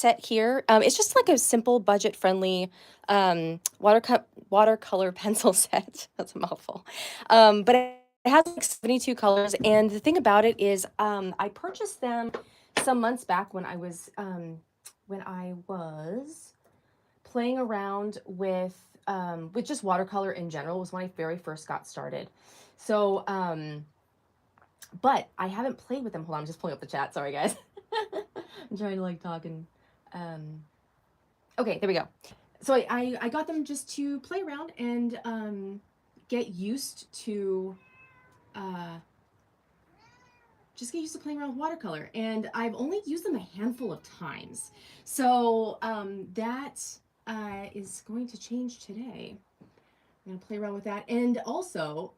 set here. It's just like a simple budget-friendly watercolor pencil set. That's a mouthful. But it has like 72 colors, and the thing about it is, I purchased them some months back when I was playing around with just watercolor in general. Was when I very first got started. So, but I haven't played with them. Hold on, I'm just pulling up the chat. Sorry, guys. I'm trying to like talk and okay, there we go. So I got them just to play around and get used to just get used to playing around with watercolor. And I've only used them a handful of times. So that is going to change today. I'm gonna play around with that. And also,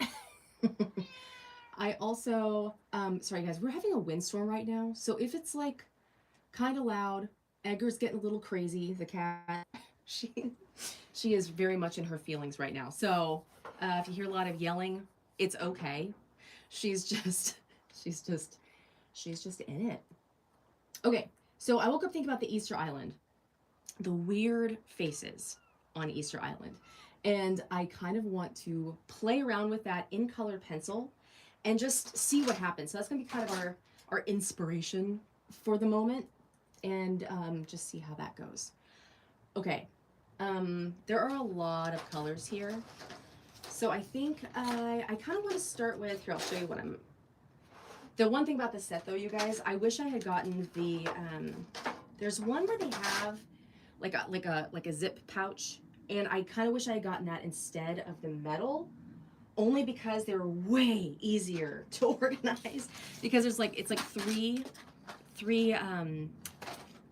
I also, sorry guys, we're having a windstorm right now. So if it's like kind of loud, Edgar's getting a little crazy, the cat. She she is very much in her feelings right now. So if you hear a lot of yelling, it's okay. She's just she's just she's just in it. Okay, so I woke up thinking about the Easter Island, the weird faces on Easter Island. And I kind of want to play around with that in colored pencil and just see what happens. So that's gonna be kind of our inspiration for the moment, and just see how that goes. Okay, there are a lot of colors here. So I think I kind of want to start with, here, I'll show you what I'm, the one thing about this set though, you guys, I wish I had gotten the, there's one where they have like a zip pouch, and I kind of wish I had gotten that instead of the metal, only because they're way easier to organize, because there's like, it's like three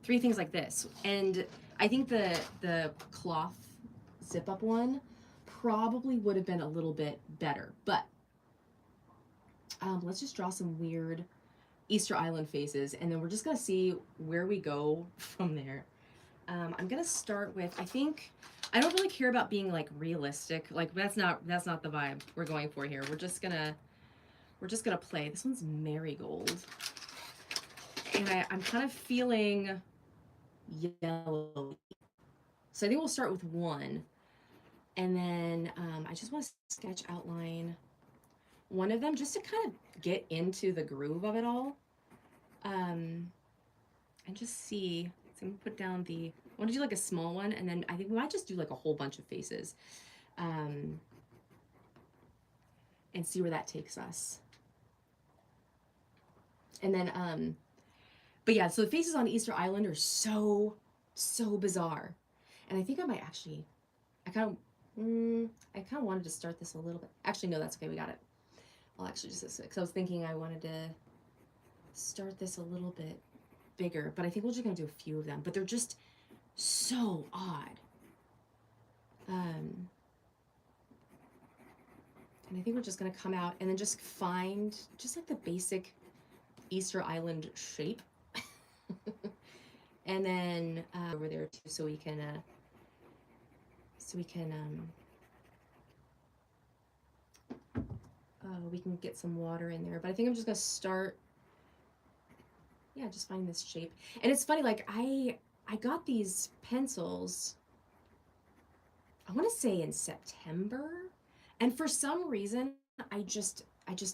things like this. And I think the cloth zip up one probably would have been a little bit better, but let's just draw some weird Easter Island faces, and then we're just gonna see where we go from there. I'm gonna start with, I think, I don't really care about being like realistic. Like that's not the vibe we're going for here. We're just gonna play. This one's Marigold. And I'm kind of feeling yellow. So I think we'll start with one. And then I just want to sketch outline one of them just to kind of get into the groove of it all. And just see. So I'm gonna put down I want to do like a small one, and then I think we might just do like a whole bunch of faces. And see where that takes us. And then, but yeah, so the faces on Easter Island are so bizarre. And I think I might actually, I kind of wanted to start this a little bit. Actually, no, that's okay, we got it. I'll actually just, because I was thinking I wanted to start this a little bit bigger, but I think we're just gonna do a few of them, but they're just so odd. And I think we're just gonna come out and then just find just like the basic Easter Island shape. And then over there too, so we can we can get some water in there. But I think I'm just gonna start, yeah, just find this shape. And it's funny, like I got these pencils, I want to say in September, and for some reason I just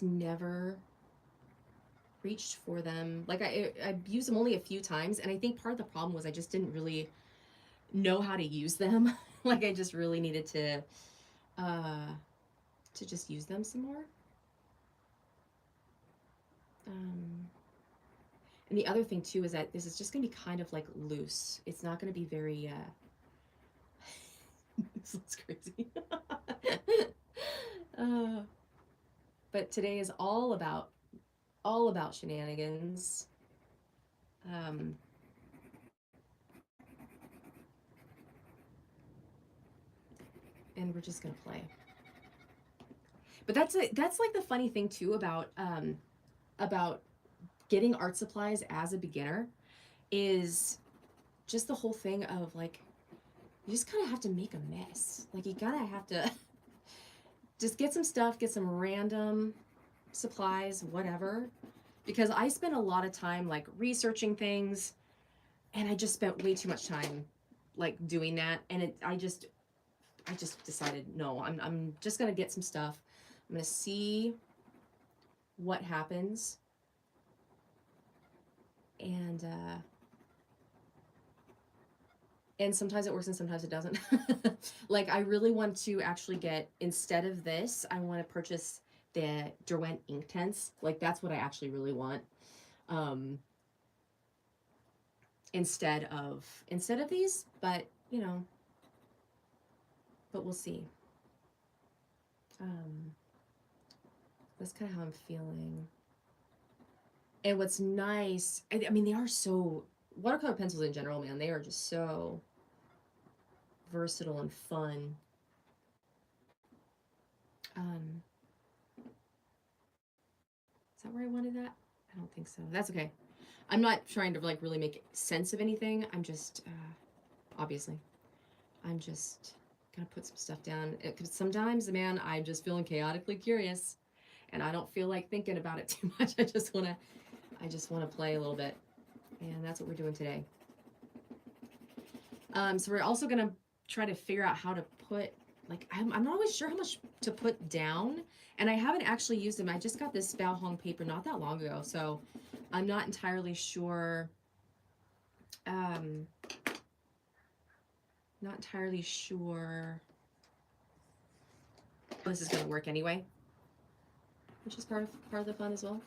never reached for them. Like I used them only a few times, and I think part of the problem was I just didn't really know how to use them. Like I just really needed to just use them some more. And the other thing too is that this is just gonna be kind of like loose. It's not gonna be very this looks crazy. But today is all about shenanigans. And we're just gonna play. But that's like the funny thing too about getting art supplies as a beginner, is just the whole thing of like, you just kind of have to make a mess. Like you gotta have to just get some stuff, get some random supplies, whatever. Because I spend a lot of time like researching things, And I just spent way too much time like doing that. And I just decided, no, I'm just going to get some stuff. I'm going to see what happens. And sometimes it works and sometimes it doesn't. Like, I really want to actually get, instead of this, I want to purchase the Derwent Inktense. Like, that's what I actually really want. Instead of these, but you know, but we'll see. That's kind of how I'm feeling. And what's nice, I mean, they are so, watercolor pencils in general, man, they are just so versatile and fun. Is that where I wanted that? I don't think so. That's okay. I'm not trying to like really make sense of anything. I'm just, obviously, I'm just gonna put some stuff down. Because sometimes, man, I'm just feeling chaotically curious, and I don't feel like thinking about it too much. I just wanna play a little bit, and that's what we're doing today. So we're also gonna try to figure out how to put, like, I'm not always sure how much to put down, and I haven't actually used them. I just got this Bao Hong paper not that long ago, so I'm not entirely sure. Not entirely sure how this is gonna work anyway, which is part of the fun as well.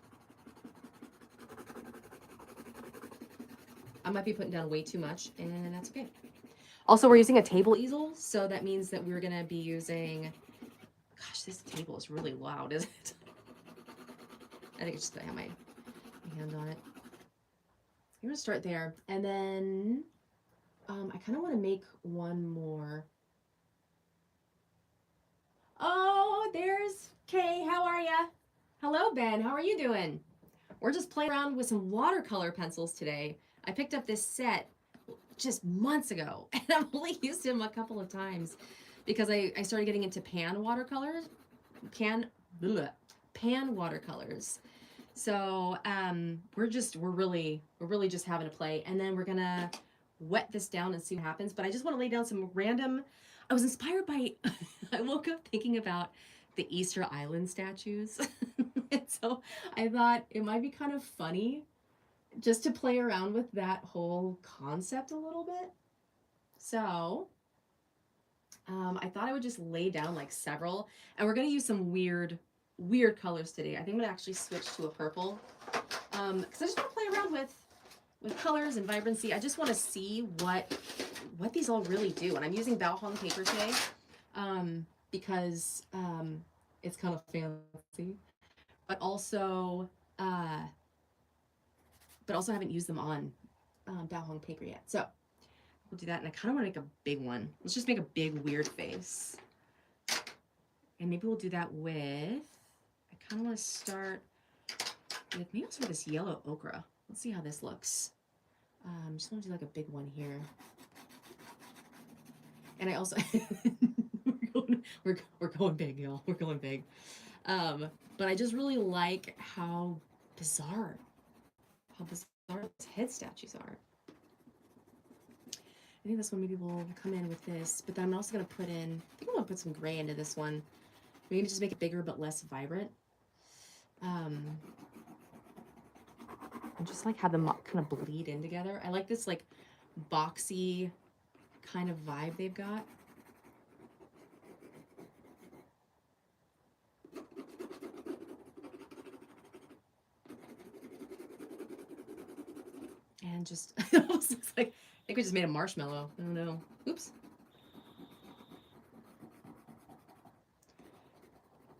I might be putting down way too much, and that's okay. Also, we're using a table easel, so that means that we're gonna be using, gosh, this table is really loud, isn't it? I think it's just that I have my hand on it. I'm gonna start there, and then I kind of want to make one more. Oh, there's Kay. How are ya? Hello, Ben. How are you doing? We're just playing around with some watercolor pencils today. I picked up this set just months ago, and I've only used them a couple of times because I started getting into pan watercolors. Pan watercolors. So we're really just having a play, and then we're gonna wet this down and see what happens. But I just want to lay down some random. I was inspired by. I woke up thinking about the Easter Island statues, and so I thought it might be kind of funny just to play around with that whole concept a little bit. So I thought I would just lay down like several, and we're gonna use some weird colors today. I think I'm gonna actually switch to a purple, because I just want to play around with colors and vibrancy. I just want to see what these all really do. And I'm using Bao Hong paper today, because it's kind of fancy, but also haven't used them on Bao Hong paper yet. So we'll do that, and I kind of want to make a big one. Let's just make a big weird face. And maybe we'll do that with, I kind of want to start with, maybe I'll start with this yellow ochre. Let's see how this looks. Just want to do like a big one here. And I also, we're going big, y'all. We're going big. But I just really like how bizarre these head statues are. I think this one maybe will come in with this, but then I'm also going to put in, I think I'm going to put some gray into this one. Maybe just make it bigger but less vibrant. And just like have them kind of bleed in together. I like this like boxy kind of vibe they've got. And just, it almost looks like, I think we just made a marshmallow. I don't know. Oops.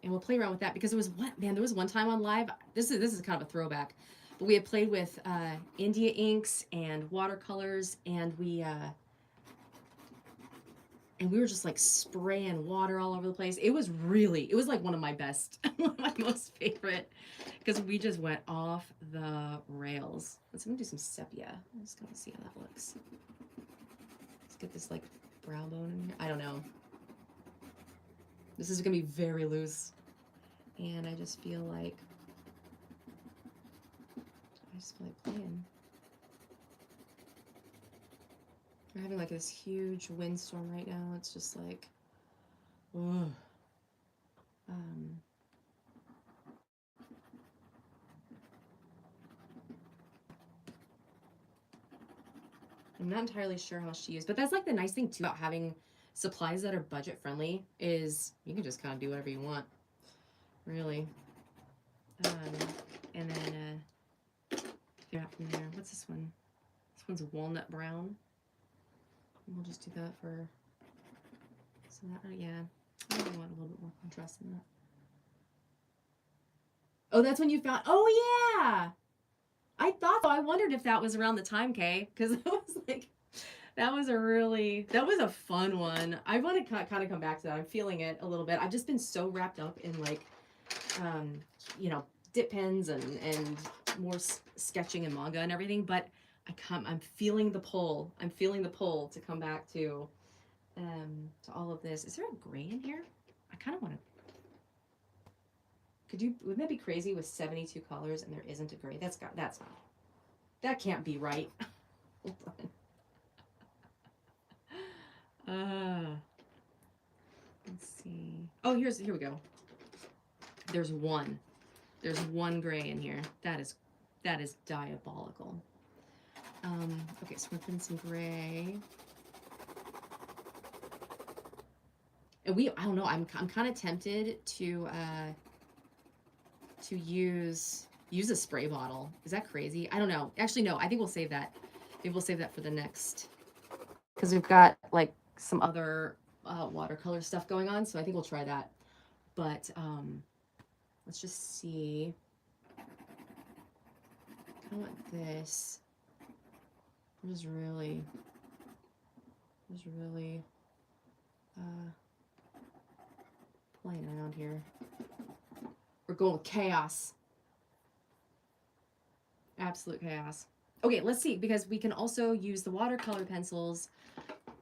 And we'll play around with that because there was one time on live. This is kind of a throwback, but we had played with India inks and watercolors, and we were just like spraying water all over the place. It was like one of my best, one of my most favorite, because we just went off the rails. Let's do some sepia. I'm just gonna see how that looks. Let's get this like brow bone in here. I don't know. This is gonna be very loose, and I just feel like playing. We're having like this huge windstorm right now. It's just like, ugh. Um, I'm not entirely sure how she used, but that's like the nice thing too about having supplies that are budget friendly is you can just kind of do whatever you want, really. And then figure out from there. What's this one? This one's walnut brown. We'll just do that for. So that yeah, I want a little bit more contrast in that. Oh, that's when you found. Oh yeah, I thought so. I wondered if that was around the time, Kay, because it was like. That was a fun one. I want to kind of come back to that. I'm feeling it a little bit. I've just been so wrapped up in like, um, dip pens and more sketching and manga and everything. But I'm feeling the pull. I'm feeling the pull to come back to all of this. Is there a gray in here? I kind of want to. Wouldn't that be crazy with 72 colors and there isn't a gray? That's not. That can't be right. Hold on. Let's see. Oh, here we go. There's one gray in here. That is diabolical. Okay, so we're putting some gray. And I don't know, I'm kind of tempted to use a spray bottle. Is that crazy? I don't know. Actually, no, I think we'll save that. Maybe we'll save that for the next, because we've got like some other watercolor stuff going on, so I think we'll try that. But let's just see. I want this. I'm just really playing around here. We're going with chaos. Absolute chaos. Okay, let's see, because we can also use the watercolor pencils.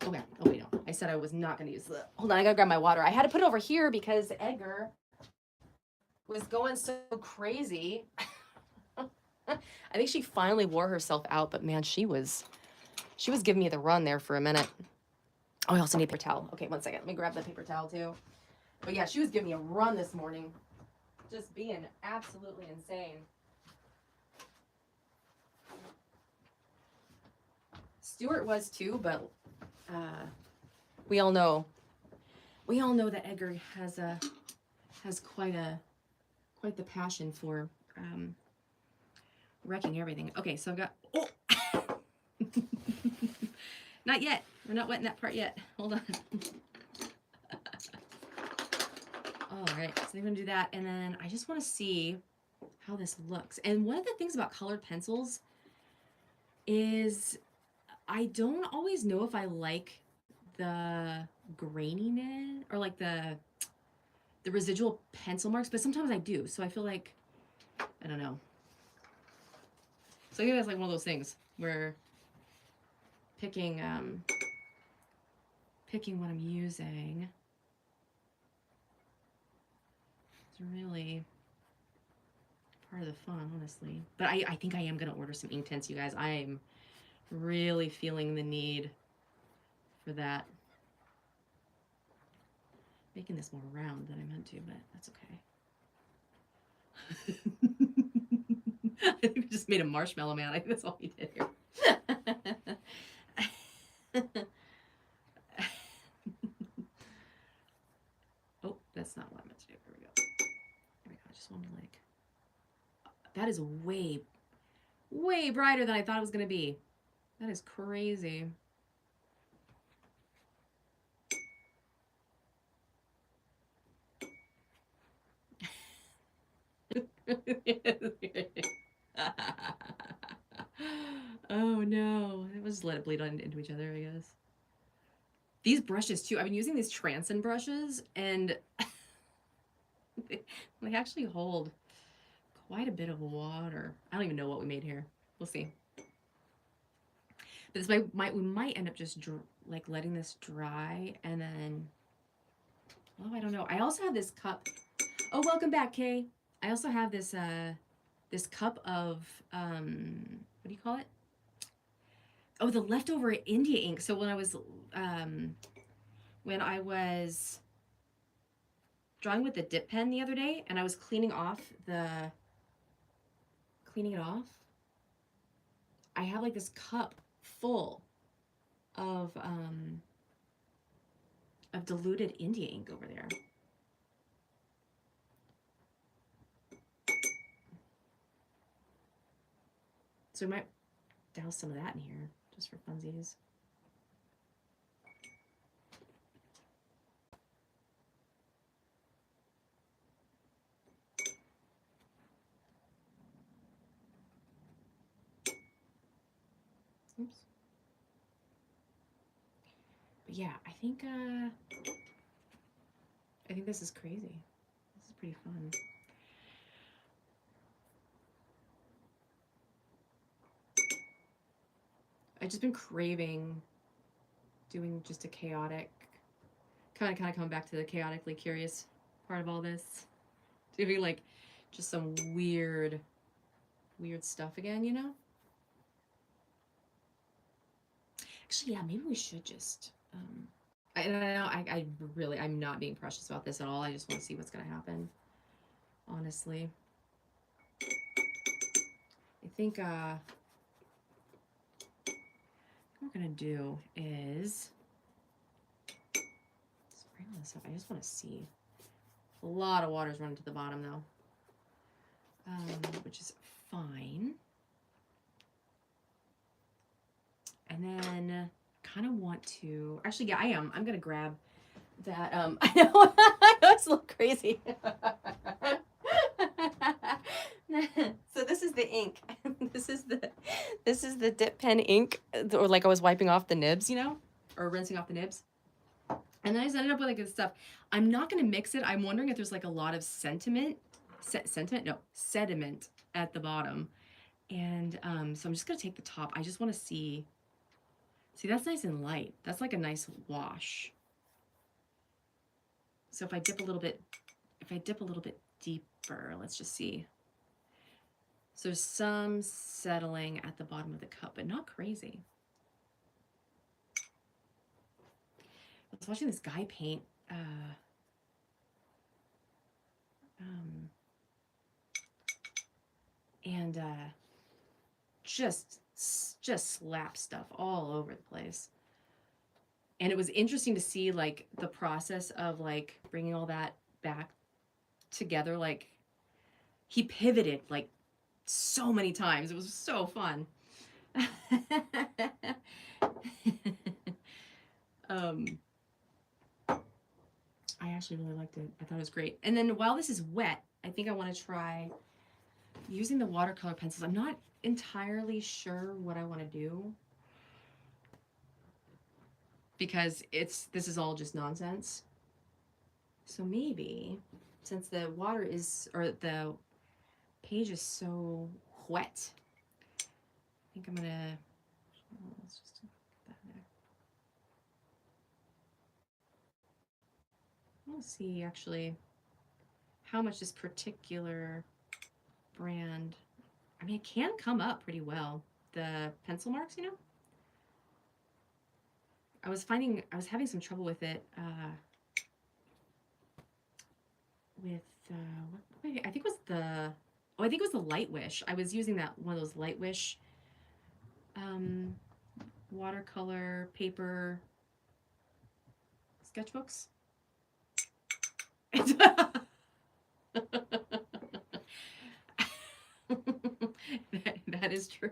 Okay. Oh, wait, no. I said I was not going to use the... Hold on, I got to grab my water. I had to put it over here because Edgar was going so crazy. I think she finally wore herself out, but man, she was giving me the run there for a minute. Oh, I also need a paper towel. Okay, one second. Let me grab the paper towel too. But yeah, she was giving me a run this morning. Just being absolutely insane. Stuart was too, but we all know that Edgar has quite the passion for wrecking everything. Okay, so I've got not yet. We're not wetting that part yet. Hold on. All right, so I'm gonna do that, and then I just want to see how this looks. And one of the things about colored pencils is I don't always know if I like the graininess or like the residual pencil marks, but sometimes I do. So I feel like, I don't know. So I think that's like one of those things where picking what I'm using is really part of the fun, honestly. But I think I am gonna order some ink tints, you guys. I'm really feeling the need for that. Making this more round than I meant to, but that's okay. I think we just made a marshmallow man. I think that's all we did here. Oh, that's not what I meant to do. Here we go. Here we go. I just want to like... That is way, way brighter than I thought it was going to be. That is crazy. Oh no. We'll just let it bleed on into each other, I guess. These brushes too. I've been using these Transin brushes and they actually hold quite a bit of water. I don't even know what we made here. We'll see. But this we might end up just like letting this dry and then, oh, I don't know. I also have this cup. Oh, welcome back, Kay. I also have this this cup of what do you call it? Oh, the leftover India ink. So when I was drawing with the dip pen the other day, and I was cleaning it off, I have like this cup full of diluted India ink over there. So we might douse some of that in here just for funsies. Oops. But yeah, I think this is crazy. This is pretty fun. I've just been craving doing just a chaotic, kind of coming back to the chaotically curious part of all this. Doing like just some weird stuff again, you know? Actually, yeah, maybe we should just, I'm not being precious about this at all. I just want to see what's going to happen, honestly. I think, what we're going to do is spray all this up. I just want to see. A lot of water's running to the bottom, though, which is fine. And then kind of want to, actually, yeah, I am. I'm going to grab that. I know, it's a little crazy. So this is the ink. This is the dip pen ink, or like I was wiping off the nibs, you know, or rinsing off the nibs. And then I just ended up with like this stuff. I'm not going to mix it. I'm wondering if there's like a lot of sediment at the bottom. And so I'm just going to take the top. I just want to see, that's nice and light. That's like a nice wash. So if I dip a little bit deeper, let's just see. So there's some settling at the bottom of the cup, but not crazy. I was watching this guy paint and just slap stuff all over the place. And it was interesting to see like the process of like bringing all that back together. Like he pivoted like so many times. It was so fun. I actually really liked it. I thought it was great. And then while this is wet, I think I want to try using the watercolor pencils. I'm not entirely sure what I want to do, because this is all just nonsense. So maybe, since the water is, or the page is so wet, I think I'm gonna, let's just put that there. I want to see actually how much this particular brand, I mean, it can come up pretty well, the pencil marks, you know? I was having some trouble with it, I think it was the Light Wish. I was using one of those Light Wish watercolor paper sketchbooks. that is true.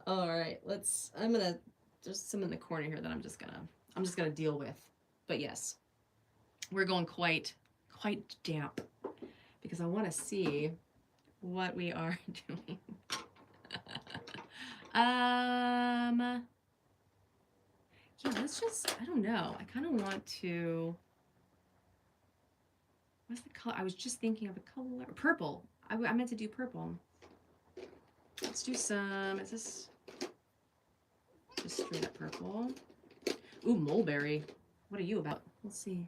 All right, there's some in the corner here that I'm just gonna deal with. But yes, we're going quite damp because I want to see what we are doing. Yeah, let's just, I don't know. I kind of want to, what's the color? I was just thinking of the color. Purple. I meant to do purple. Let's do some, is this just straight up purple? Ooh, mulberry. What are you about? Let's see.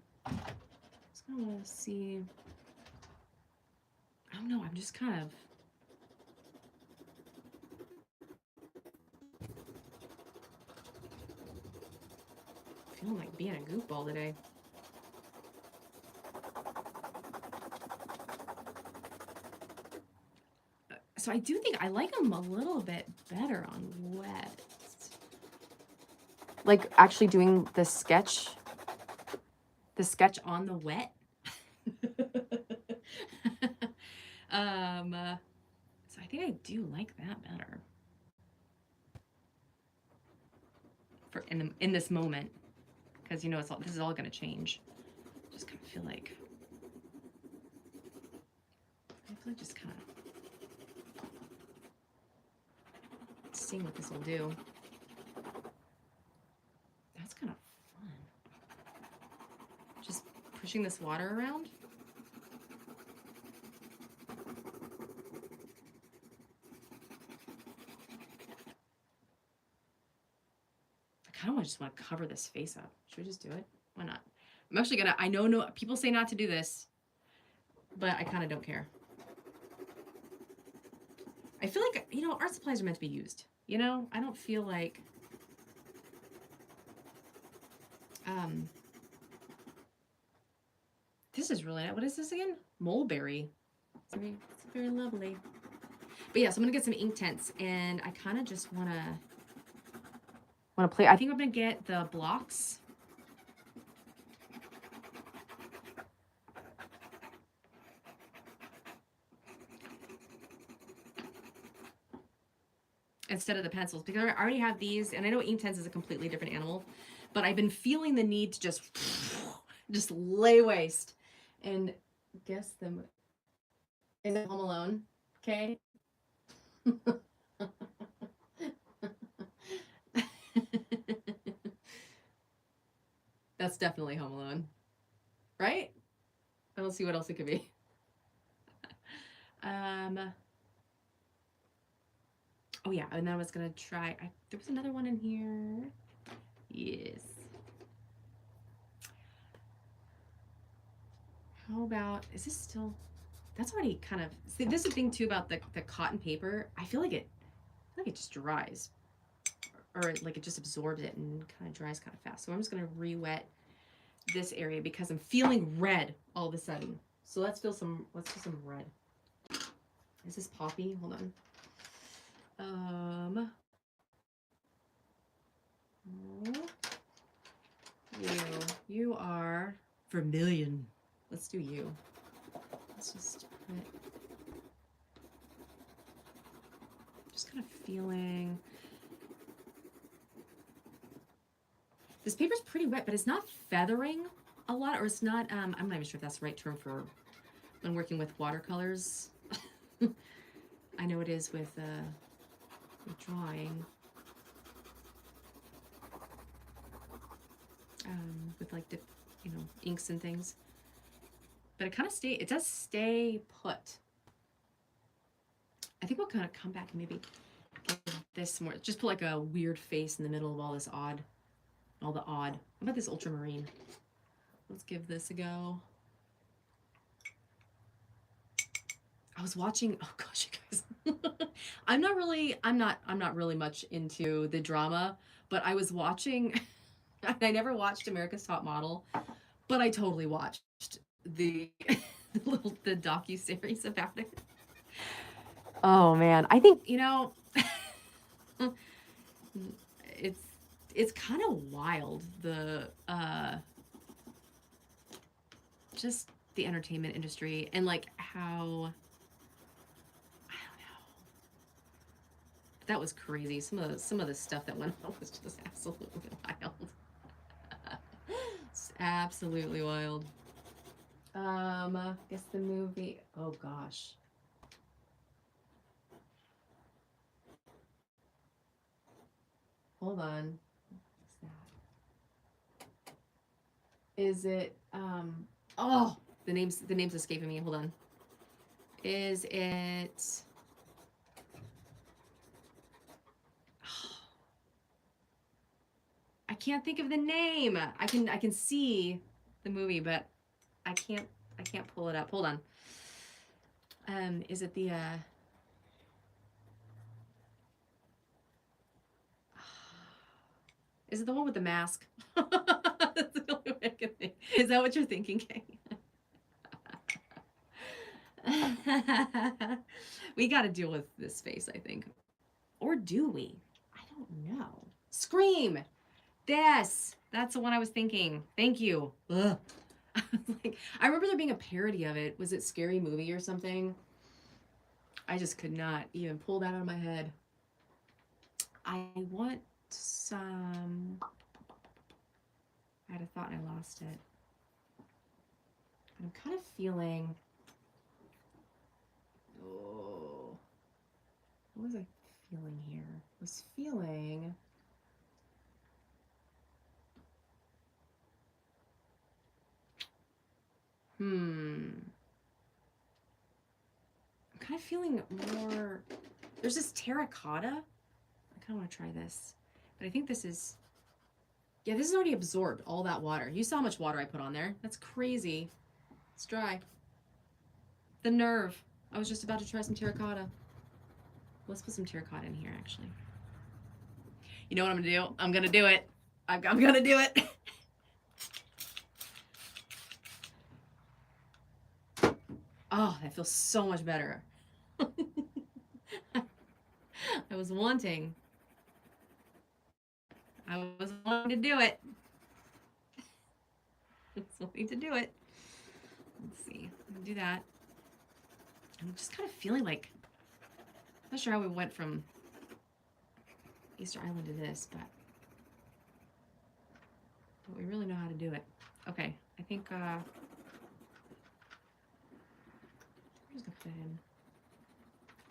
Just kind of want to see. I don't know. I'm just kind of feeling like being a goofball today. So I do think I like them a little bit better on wet. Like actually doing the sketch on the wet. So I think I do like that better. For in this moment, because you know this is all going to change. Just kind of feel like just kind of seeing what this will do. That's kind of fun. Just pushing this water around. I kind of just want to cover this face up. Should we just do it? Why not? I'm actually gonna, I know no people say not to do this, but I kind of don't care. I feel like, you know, art supplies are meant to be used. You know, I don't feel like this is really, what is this again? Mulberry. It's very lovely. But yeah, so I'm gonna get some ink tints, and I kind of just wanna play. I think I'm gonna get the blocks. Instead of the pencils, because I already have these, and I know ink tints is a completely different animal, but I've been feeling the need to just lay waste. And guess them. Is it Home Alone? Okay. That's definitely Home Alone, right? I don't see what else it could be. Oh yeah, and then I was gonna try. There was another one in here. Yes. How about, is this still? That's already kind of. See, this is the thing too about the cotton paper. I feel like it just dries, or like it just absorbs it and kind of dries kind of fast. So I'm just gonna re-wet this area because I'm feeling red all of a sudden. So let's do some red. Is this poppy? Hold on. You are vermilion. Let's do you. Let's just kind of feeling. This paper's pretty wet, but it's not feathering a lot, or it's not, I'm not even sure if that's the right term for when working with watercolors. I know it is with drawing. With like, you know, inks and things. But it does stay put. I think we'll kind of come back and maybe give this more, just put like a weird face in the middle of all the odd. How about this ultramarine? Let's give this a go. I was watching, oh gosh, you guys. I'm not really much into the drama, but I was watching, I never watched America's Top Model, but I totally watched the the docu-series about it. Oh man, I think, you know, it's kind of wild, the just the entertainment industry, and like how, I don't know, that was crazy. Some of the stuff that went on was just absolutely wild. It's absolutely wild. Guess the movie, oh gosh. Hold on. What's that? Is it oh, the name's escaping me. Hold on. Is it, I can't think of the name. I can see the movie, but I can't pull it up. Hold on. Is it the is it the one with the mask? Is that what you're thinking, Kay? We got to deal with this face, I think. Or do we? I don't know. Scream! That's the one I was thinking. Thank you. Ugh. I remember there being a parody of it. Was it Scary Movie or something? I just could not even pull that out of my head. I want some... I had a thought and I lost it. I'm kind of feeling... Oh... What was I feeling here? I was feeling... I'm kind of feeling more... There's this terracotta. I kind of want to try this. But I think this is... Yeah, this has already absorbed all that water. You saw how much water I put on there. That's crazy. It's dry. The nerve. I was just about to try some terracotta. Let's put some terracotta in here, actually. You know what I'm going to do? I'm going to do it. I'm going to do it. Oh, that feels so much better. I was wanting to do it. I was wanting to do it. Let's see. I'm going to do that. I'm just kind of feeling like... I'm not sure how we went from Easter Island to this, but we really know how to do it. Okay, I think... I'm just going to put that in.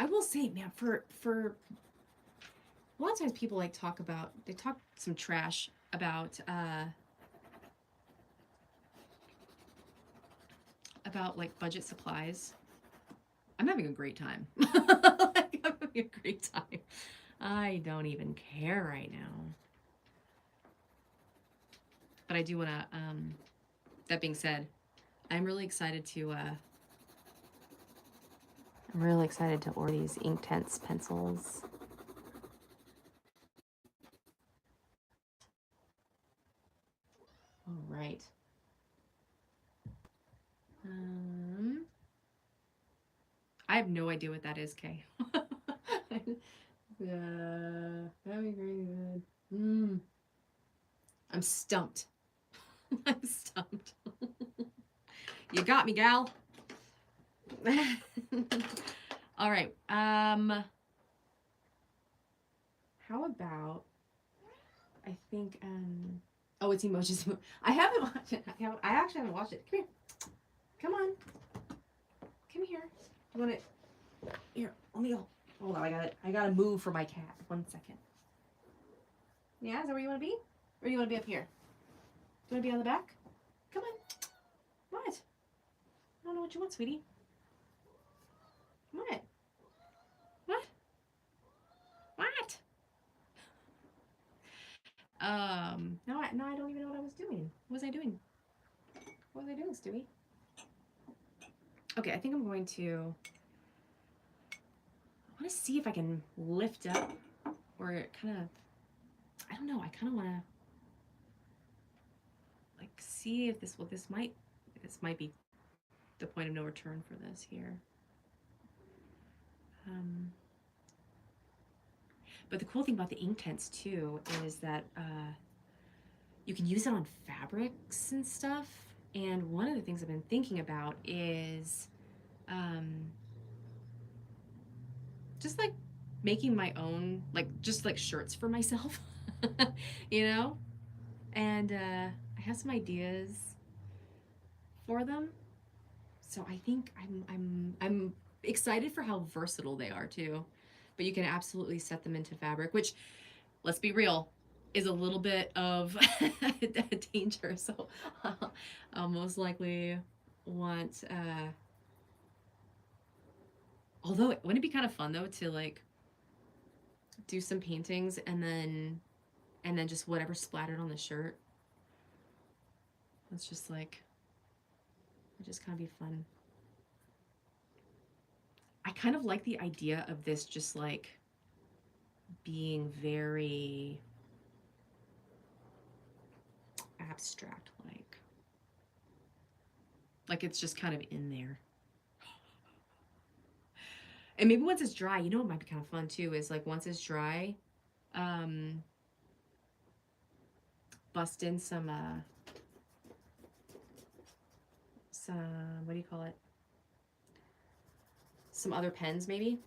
I will say, man, for a lot of times people like talk some trash about like budget supplies. I'm having a great time. Like, I'm having a great time. I don't even care right now. But I do want to, that being said, I'm really excited to order these Inktense pencils. All right. I have no idea what that is, Kay. That'd be very good. I'm stumped. I'm stumped. You got me, gal. All right. How about, I think, oh, it's emojis. I haven't watched it. I actually haven't watched it. Come here. Come on. Come here. You want it? Here, let me go. Hold on, I gotta move for my cat. 1 second. Yeah, is that where you want to be? Or do you want to be up here? Do you want to be on the back? Come on. What? I don't know what you want, sweetie. What? What? What? No, I don't even know what I was doing. What was I doing? What was I doing, Stewie? Okay, I think I'm going to... I want to see if I can lift up, or kind of... I don't know. I kind of want to like see if this might be the point of no return for this here. But the cool thing about the Inktense too is that you can use it on fabrics and stuff. And one of the things I've been thinking about is just like making my own, like just like shirts for myself, you know? And I have some ideas for them. So I think I'm excited for how versatile they are too. But you can absolutely set them into fabric, which, let's be real, is a little bit of danger. So I'll most likely want, although wouldn't it be kind of fun though to like do some paintings and then just whatever splattered on the shirt. It's just like, it just kind of be fun. I kind of like the idea of this just like being very abstract, like. Like it's just kind of in there. And maybe once it's dry, you know what might be kind of fun too is like once it's dry, um, bust in some, what do you call it? Some other pens maybe.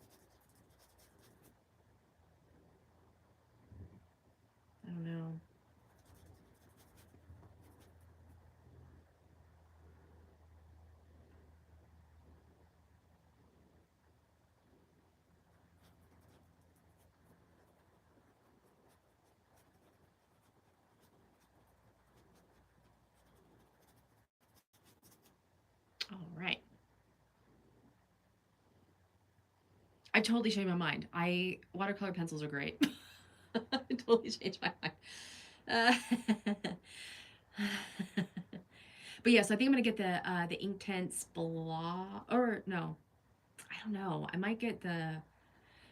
I don't know. All right. I totally changed my mind. Watercolor pencils are great. I totally changed my mind. But yes, I think I'm gonna get the Inktense block, or no, I don't know. I might get the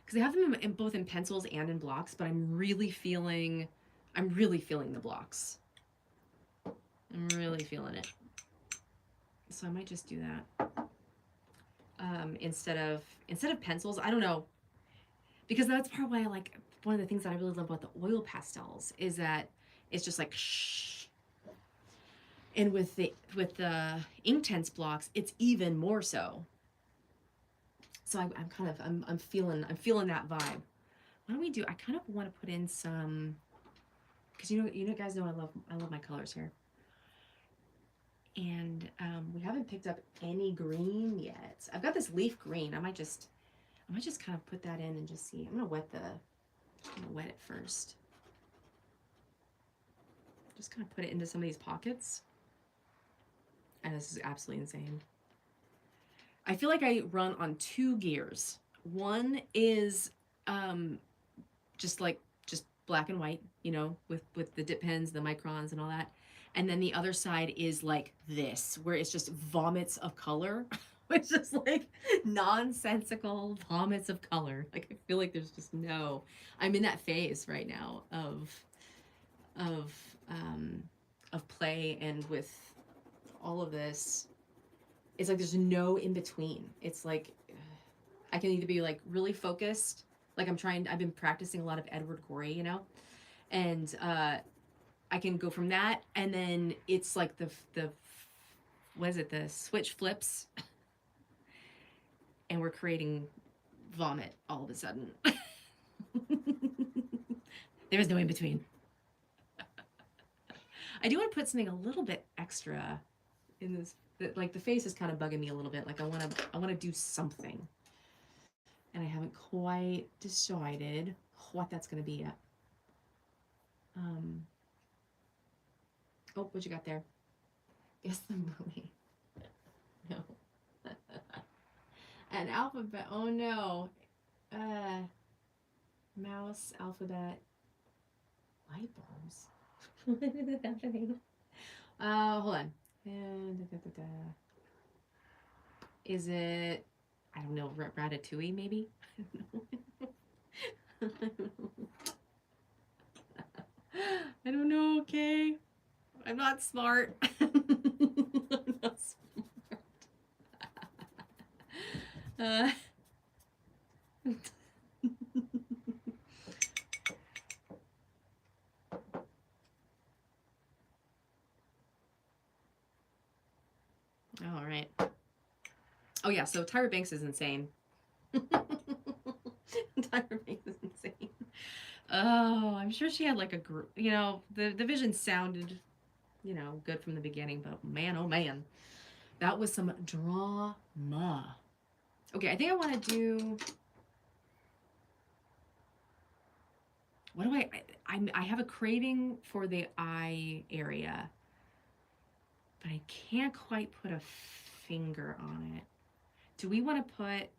because they have them in both in pencils and in blocks, but I'm really feeling the blocks. I'm really feeling it. So I might just do that instead of pencils. I don't know because that's part why I like one of the things that I really love about the oil pastels is that it's just like shh. And with the Inktense blocks, it's even more so. So I'm feeling that vibe. What do we do? I kind of want to put in some because you know guys know I love my colors here. And we haven't picked up any green yet. I've got this leaf green. I might just kind of put that in and just see. I'm gonna wet it first. Just kind of put it into some of these pockets. And this is absolutely insane. I feel like I run on two gears. One is um, just black and white, with the dip pens, the microns, and all that. And then the other side is like this, where it's just vomits of color. It's just like nonsensical vomits of color. Like I feel like there's just no. I'm in that phase right now of um, of play and with all of this. It's like there's no in between. It's like I can either be like really focused, like I've been practicing a lot of Edward Gorey, and I can go from that, and then it's like the what is it? The switch flips, and we're creating vomit all of a sudden. There is no in between. I do want to put something a little bit extra in this. Like the face is kind of bugging me a little bit. Like I want to do something, and I haven't quite decided what that's going to be yet. Um. Oh, what you got there? Guess the movie. No. An alphabet. Oh no. Uh, mouse alphabet. Light bulbs. What is happening? Hold on. Is it? I don't know. Ratatouille, maybe. I don't know. Okay. I'm not smart. I'm not smart. Uh, all right. Oh yeah. So Tyra Banks is insane. Tyra Banks is insane. Oh, I'm sure she had like a group. The vision sounded, good from the beginning, but man, oh man, that was some drama. Okay, I think I want to do. What do I have a craving for the eye area, but I can't quite put a finger on it. Do we want to put?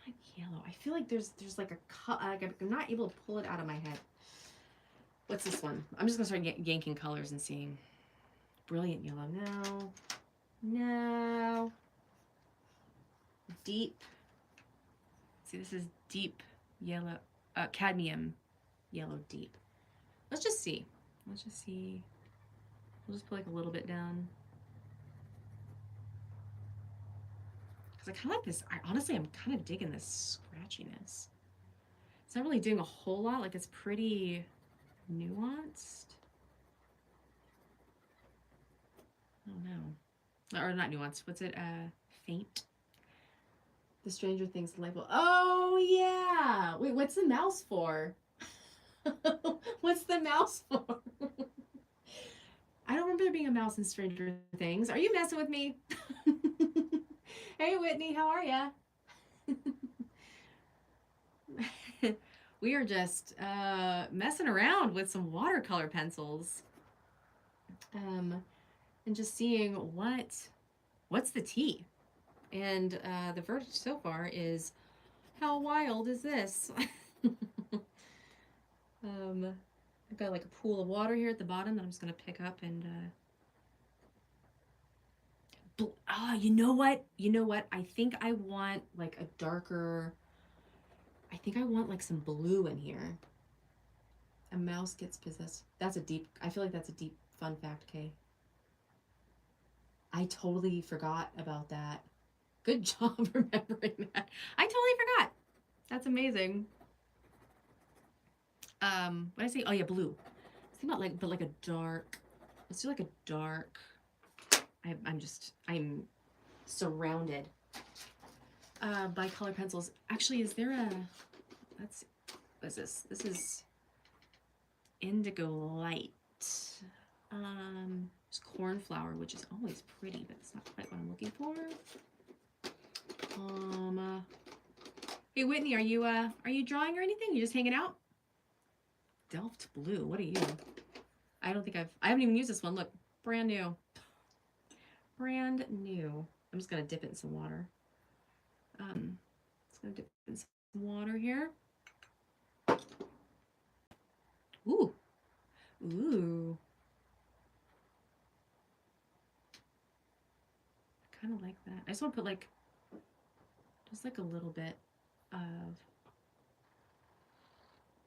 Not yellow. I feel like there's like a cut. Like I'm not able to pull it out of my head. What's this one? I'm just gonna start yanking colors and seeing. Brilliant yellow. No. No. Deep. See, this is deep yellow. Cadmium yellow deep. Let's just see. Let's just see. We'll just put like a little bit down. Because I kind of like this. Honestly, I'm kind of digging this scratchiness. It's not really doing a whole lot. Like, it's pretty nuanced. I don't know. Or not nuanced. What's it? Faint. The Stranger Things label. Oh, yeah. Wait, what's the mouse for? What's the mouse for? I don't remember there being a mouse in Stranger Things. Are you messing with me? Hey, Whitney, how are ya? We are just messing around with some watercolor pencils. And just seeing what's the tea. And the verdict so far is, how wild is this? I've got like a pool of water here at the bottom that I'm just gonna pick up and you know what? You know what? I think I want like a darker, I think I want like some blue in here. A mouse gets possessed. That's a deep, I feel like that's a deep fun fact, Kay. I totally forgot about that. Good job remembering that. I totally forgot. That's amazing. What did I say? Oh yeah, blue. Think about like, but like a dark. Let's do like a dark. I'm surrounded by color pencils. Actually, is there a? Let's see. What is this? This is indigo light. It's cornflower, which is always pretty, but it's not quite what I'm looking for. Hey Whitney, are you drawing or anything? You just hanging out? Delft blue. What are you? I haven't even used this one. Look, brand new. Brand new. I'm just gonna dip it in some water. Just gonna dip it in some water here. Ooh. Ooh. I kind of like that. I just want to put like, just like a little bit of,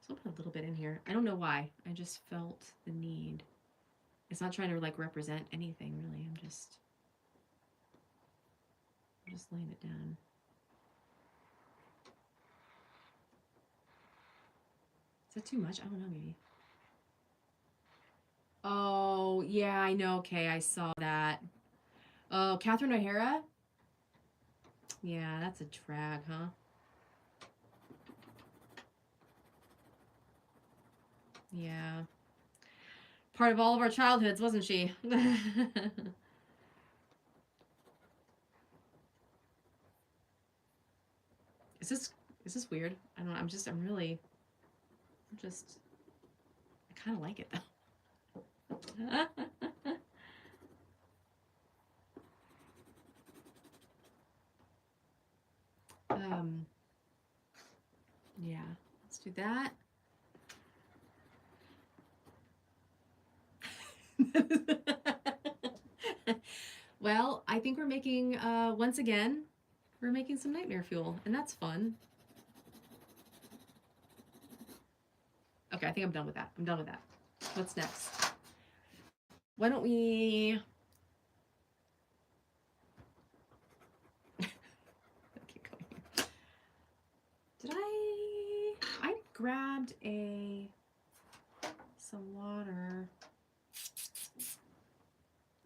so I'll put a little bit in here. I don't know why. I just felt the need. It's not trying to like represent anything really. I'm just laying it down. Is that too much? I don't know, maybe. Oh, yeah, I know. Okay, I saw that. Oh, Catherine O'Hara? Yeah, that's a drag, huh? Yeah. Part of all of our childhoods, wasn't she? Is this weird? I don't know. I kind of like it though. Yeah, let's do that. Well, I think we're making, once again, we're making some nightmare fuel, and that's fun. Okay, I think I'm done with that. I'm done with that. What's next? Why don't we... keep going here. Did I grabbed some water.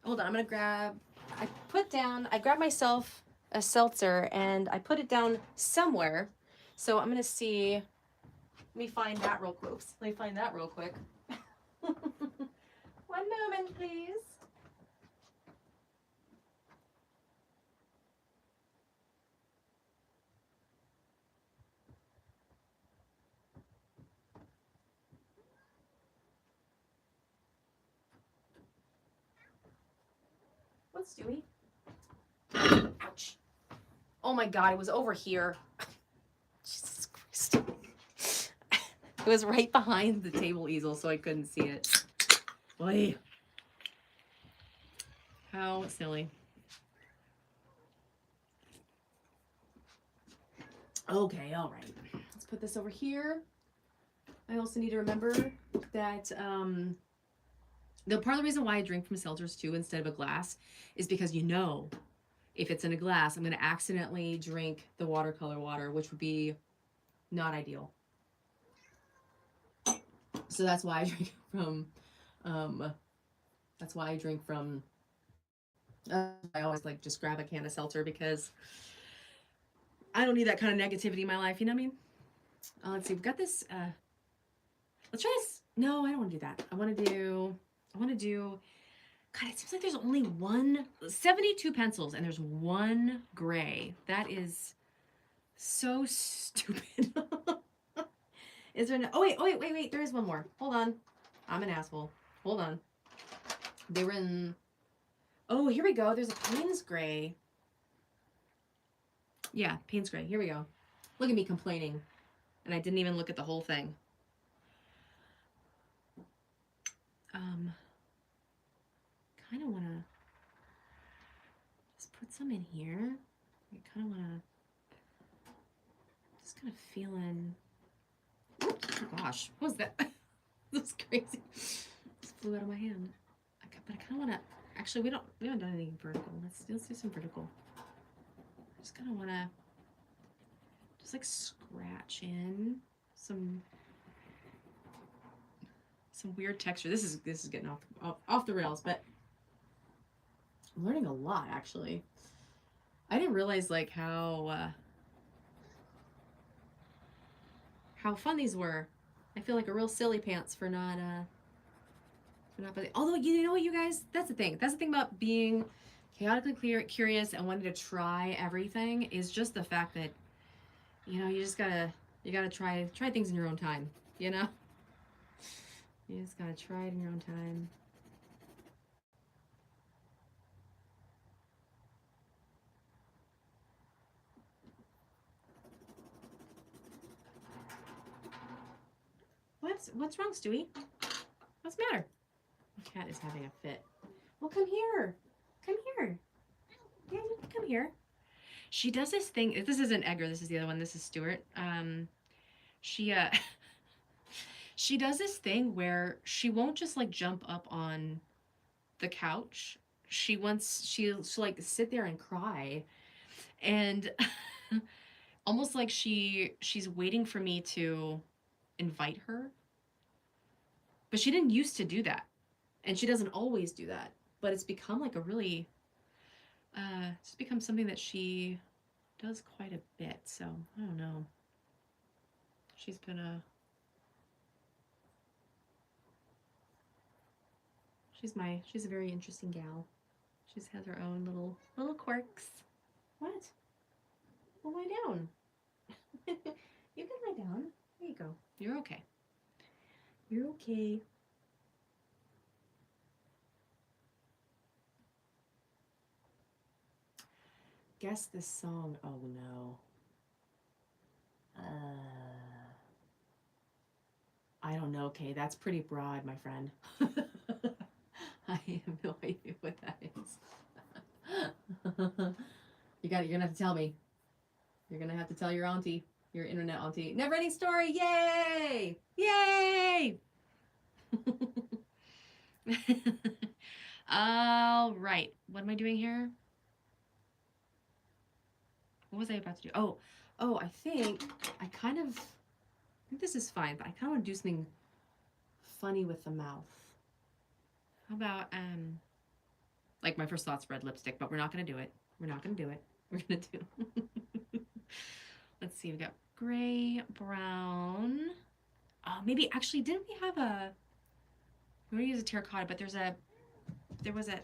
Hold on, I'm gonna I grabbed myself a seltzer and I put it down somewhere. So I'm gonna see, let me find that real quick. One moment, please. What's Stewie? Ouch. Oh my God, it was over here. Jesus Christ. It was right behind the table easel, so I couldn't see it. Oy. How silly. Okay, all right. Let's put this over here. I also need to remember that the part of the reason why I drink from seltzers too instead of a glass is because if it's in a glass, I'm going to accidentally drink the watercolor water, which would be not ideal. So that's why I drink from. That's why I drink from. I always like just grab a can of seltzer because I don't need that kind of negativity in my life. You know what I mean? Let's see. We've got this. Let's try this. No, I don't want to do that. I want to do. God, it seems like there's only 72 pencils and there's one gray. That is so stupid. Is there no? Oh wait. There is one more. Hold on. I'm an asshole. Hold on. They were in. Oh, here we go. There's a Payne's gray. Yeah, Payne's gray. Here we go. Look at me complaining. And I didn't even look at the whole thing. Kind of want to just put some in here. I kind of want to just kind of feeling. Oops, oh gosh, what was that? That's crazy. Just flew out of my hand. But I kind of want to. Actually, we haven't done anything vertical. Let's do some vertical. I just kind of want to just like scratch in some weird texture. This is getting off the rails, but I'm learning a lot actually. I didn't realize like how fun these were. I feel like a real silly pants for not. Although you know what, you guys, that's the thing. That's the thing about being chaotically curious and wanting to try everything is just the fact that you just gotta try things in your own time. You just gotta try it in your own time. What's wrong, Stewie? What's the matter? The cat is having a fit. Well, come here. Come here. Yeah, you can come here. She does this thing. This isn't Edgar. This is the other one. This is Stuart. She she does this thing where she won't just like jump up on the couch. She'll like sit there and cry, and almost like she's waiting for me to invite her. But she didn't used to do that, and she doesn't always do that. But it's become like a really it's become something that she does quite a bit. So I don't know. She's a very interesting gal. She has her own little quirks. What? Well, lie down. You can lie down. There you go. You're okay. You're okay. Guess this song. Oh no. I don't know. Okay, that's pretty broad, my friend. I have no idea what that is. You're gonna have to tell me. You're gonna have to tell your auntie, your internet auntie. Never ending story. Yay! Yay! All right. What am I doing here? What was I about to do? Oh, I think this is fine, but I kind of want to do something funny with the mouth. How about like my first thought's red lipstick, but we're not gonna do it. We're not gonna do it. We're gonna do. Let's see. We got gray, brown. Maybe actually, didn't we have a? We're gonna use a terracotta, but there was a.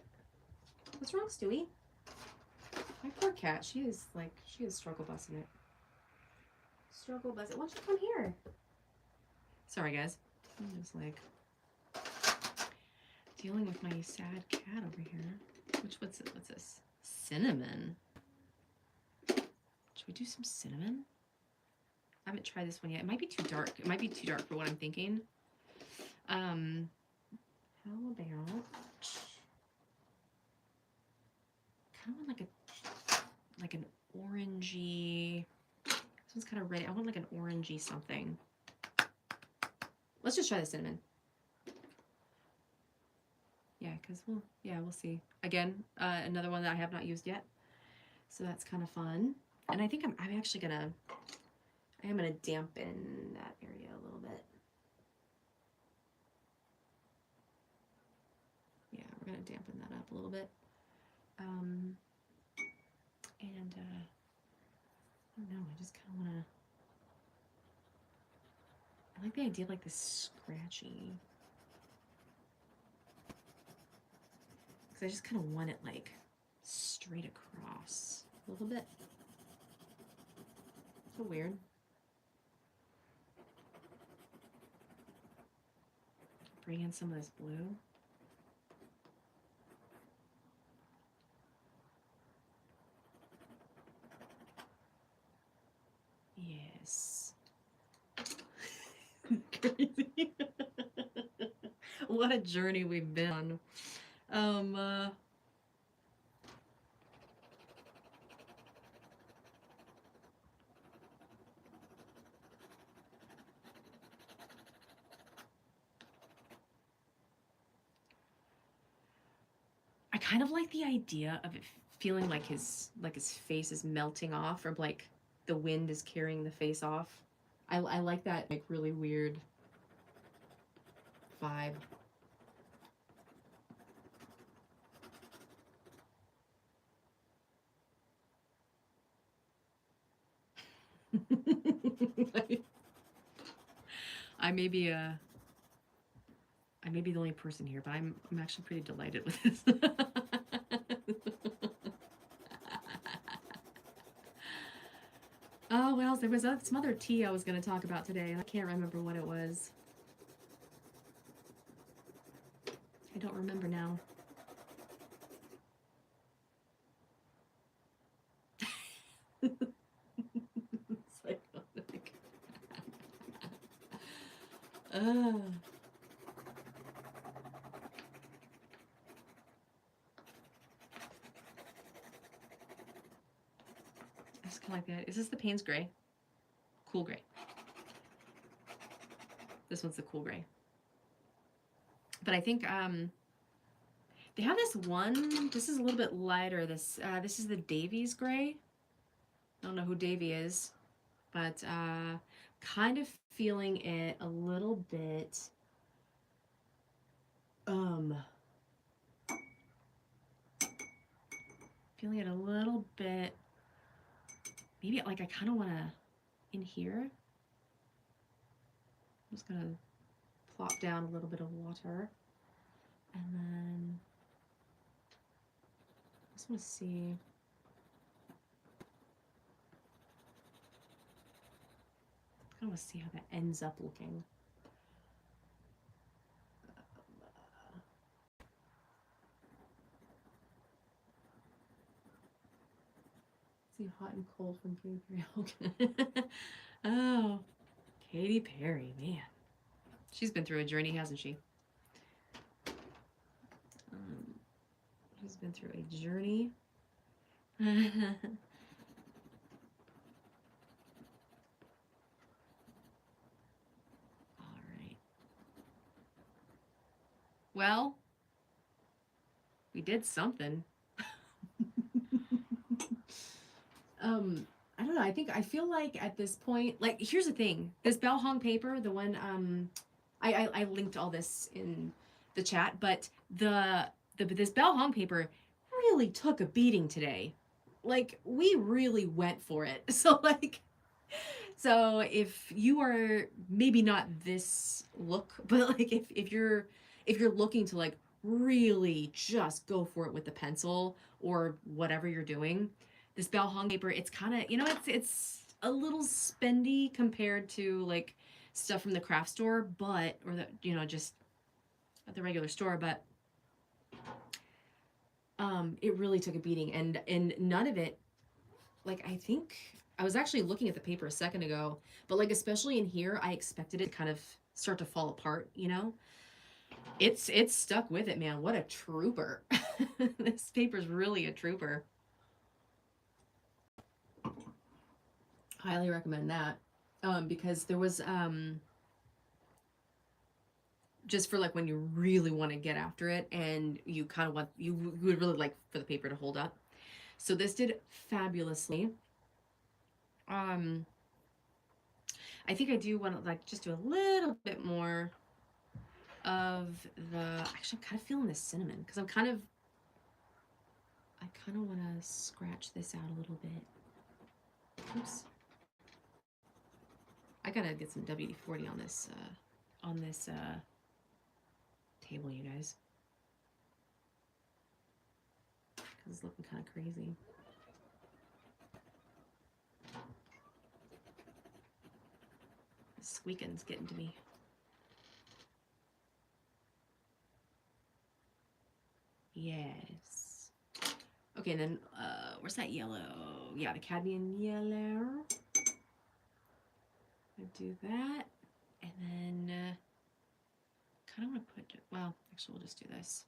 What's wrong, Stewie? My poor cat. She is struggle busting it. Struggle busting. Why don't you come here? Sorry, guys. I'm just like dealing with my sad cat over here. What's this? Cinnamon. Should we do some cinnamon? I haven't tried this one yet. It might be too dark. It might be too dark for what I'm thinking. How about kind of like an orangey. This one's kind of red. I want like an orangey something. Let's just try the cinnamon. Yeah, because we'll see. Again, another one that I have not used yet. So that's kind of fun. And I think I'm actually gonna, I am gonna dampen that area a little bit. Yeah, we're gonna dampen that up a little bit. And I don't know, I just kind of wanna, I like the idea of like this scratchy. Because I just kind of want it like straight across a little bit. So weird. Bring in some of this blue. Yes. Crazy. What a journey we've been on. I kind of like the idea of it feeling like his face is melting off, or like the wind is carrying the face off. I like that like really weird vibe. I may be the only person here, but I'm actually pretty delighted with this. Oh, well, there was some other tea I was going to talk about today, and I can't remember what it was. I don't remember now. Psychotic. uh. I just kind of like that. Is this the Payne's Gray? Cool gray. This one's the cool gray. But I think they have this one. This is a little bit lighter. This is the Davies gray. I don't know who Davy is, but kind of feeling it a little bit. Feeling it a little bit. Maybe like I kind of want to in here. I'm just gonna plop down a little bit of water, and then I just want to see. I want to see how that ends up looking. See, hot and cold from Katy Perry. Oh, Katy Perry, man. She's been through a journey, hasn't she? She's been through a journey. All right. Well, we did something. I don't know. I feel like at this point, like, here's the thing. This Bell Hong paper, the one, I linked all this in the chat, but this Bell Hong paper really took a beating today. Like, we really went for it. So, like, so if you are maybe not this look, but like if you're looking to like really just go for it with the pencil or whatever you're doing, this Bell Hong paper, it's kind of, it's a little spendy compared to like stuff from the craft store, but or the just at the regular store, but it really took a beating, and none of it, like, I think I was actually looking at the paper a second ago, but like especially in here, I expected it to kind of start to fall apart, It's stuck with it, man. What a trooper. This paper's really a trooper. Highly recommend that. Because there was just for like when you really want to get after it and you kind of want, you would really like for the paper to hold up. So this did fabulously. I think I do want to like just do a little bit more of the, actually I'm kind of feeling this cinnamon because I kind of want to scratch this out a little bit. Oops. I gotta get some WD-40 on this table, you guys. Because it's looking kind of crazy. The squeaking's getting to me. Yes. Okay, and then where's that yellow? Yeah, the cadmium yellow. I do that, and then kind of want to put. Well, actually, we'll just do this.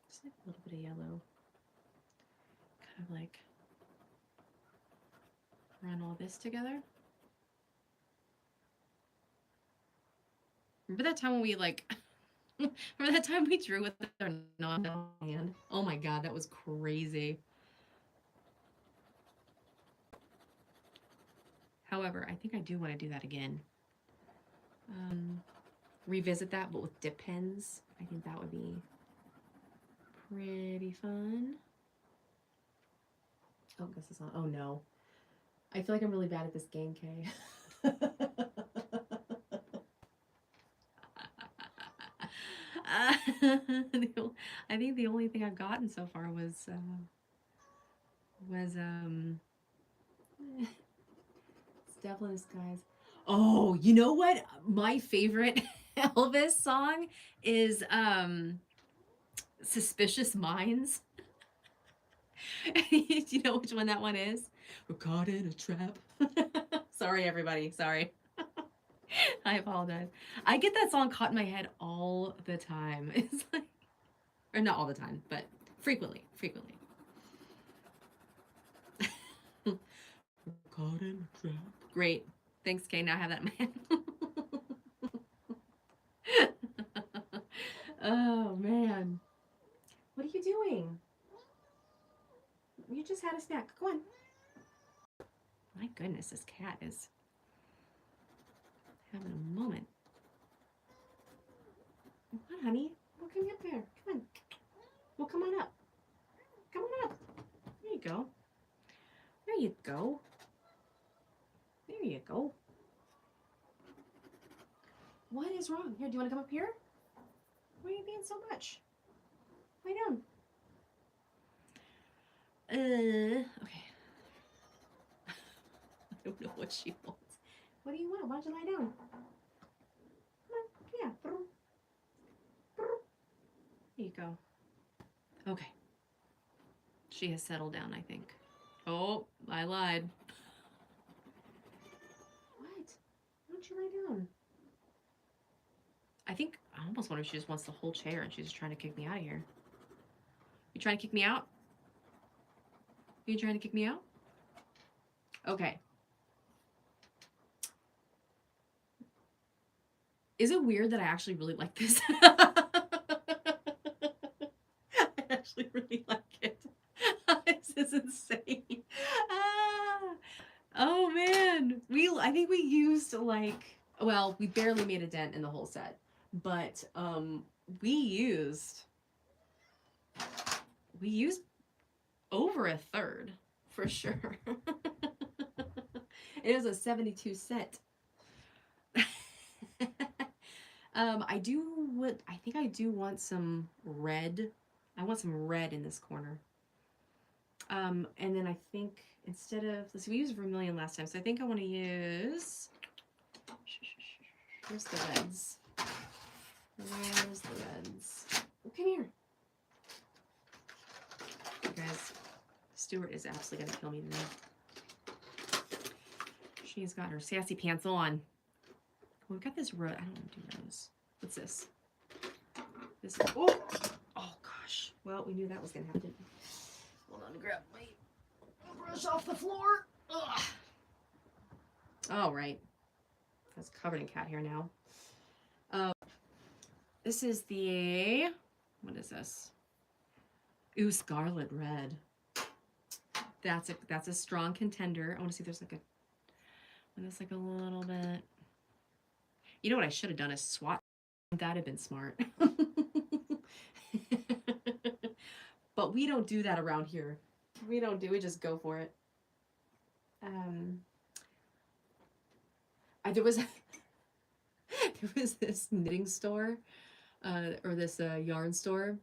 Just like a little bit of yellow. Kind of like run all this together. Remember that time when we like. Remember that time we drew with our non-hand? Oh my god, that was crazy. However, I think I do want to do that again. Revisit that, but with dip pens. I think that would be pretty fun. Oh, I guess it's on. Oh no. I feel like I'm really bad at this game, Kay. I think the only thing I've gotten so far was it's Devil in Disguise. Oh, you know what? My favorite Elvis song is Suspicious Minds. Do you know which one that one is? We're caught in a trap. Sorry, everybody. Sorry. I apologize. I get that song caught in my head all the time. It's like, or not all the time, but frequently. We're caught in a trap. Great. Thanks, Kay. Now I have that in my head. Oh, man. What are you doing? You just had a snack. Go on. My goodness, this cat is having a moment. Come on, honey. Well, come up there. Come on. Well, come on up. Come on up. There you go. There you go. There you go. What is wrong? Here, do you want to come up here? Why are you being so much? Lie down. Okay. I don't know what she wants. What do you want? Why don't you lie down? Come on. Yeah. There you go. Okay. She has settled down, I think. Oh, I lied. What? Why don't you lie down? I think, I almost wonder if she just wants the whole chair and she's just trying to kick me out of here. You trying to kick me out? You trying to kick me out? Okay. Is it weird that I actually really like this? I actually really like it. This is insane. Oh man. I think we used like, well, we barely made a dent in the whole set, but we used over a third for sure. It was a 72 set. I think I do want some red. I want some red in this corner. And then I think instead of, let's see, we used vermilion last time, so I think I want to use, where's the reds? Where's the reds? Oh, come here. You guys, Stuart is absolutely going to kill me today. She's got her sassy pants on. Well, we've got this rose. I don't want to do rose. What's this? This is, oh gosh. Well, we knew that was going to happen. Hold on, grab my brush off the floor. Ugh. Oh, right. That's covered in cat hair now. Uh, this is the, what is this? Ooh, Scarlet Red. That's a strong contender. I want to see if there's like a little bit. You know what I should have done is swatch. That'd have been smart. But we don't do that around here. We don't do it. Just go for it. There was there was this knitting store, or this yarn store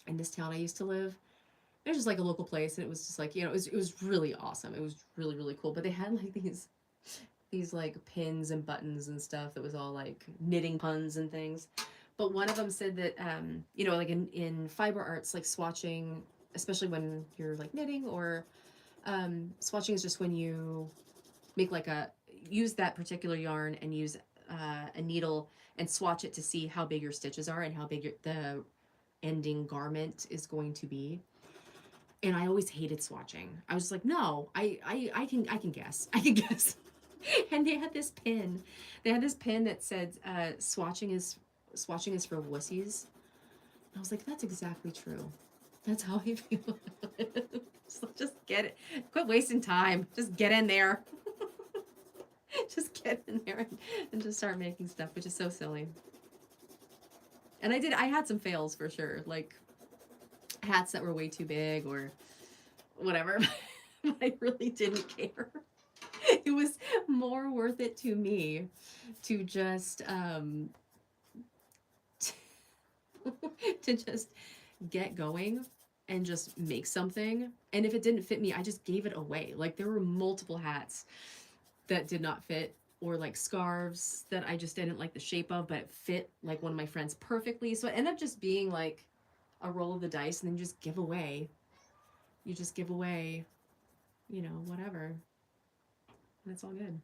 in this town I used to live. It was just like a local place, and it was just like, it was really awesome. It was really really cool. But they had like these like pins and buttons and stuff that was all like knitting puns and things. But one of them said that like in fiber arts, like swatching, especially when you're like knitting, or swatching is just when you make like use that particular yarn and use a needle and swatch it to see how big your stitches are and how big the ending garment is going to be. And I always hated swatching. I was just like, no, I can guess. I can guess. And they had this pin. They had this pin that said swatching is for wussies. I was like, that's exactly true. That's how I feel. So just get it. Quit wasting time. Just get in there. Just get in there and just start making stuff, which is so silly. And I had some fails for sure, like hats that were way too big or whatever. But I really didn't care. It was more worth it to me to just to just get going and just make something. And if it didn't fit me, I just gave it away. Like there were multiple hats that did not fit, or like scarves that I just didn't like the shape of, but it fit like one of my friends perfectly. So it ended up just being like a roll of the dice, and then you just give away. You just give away, whatever. And it's all good.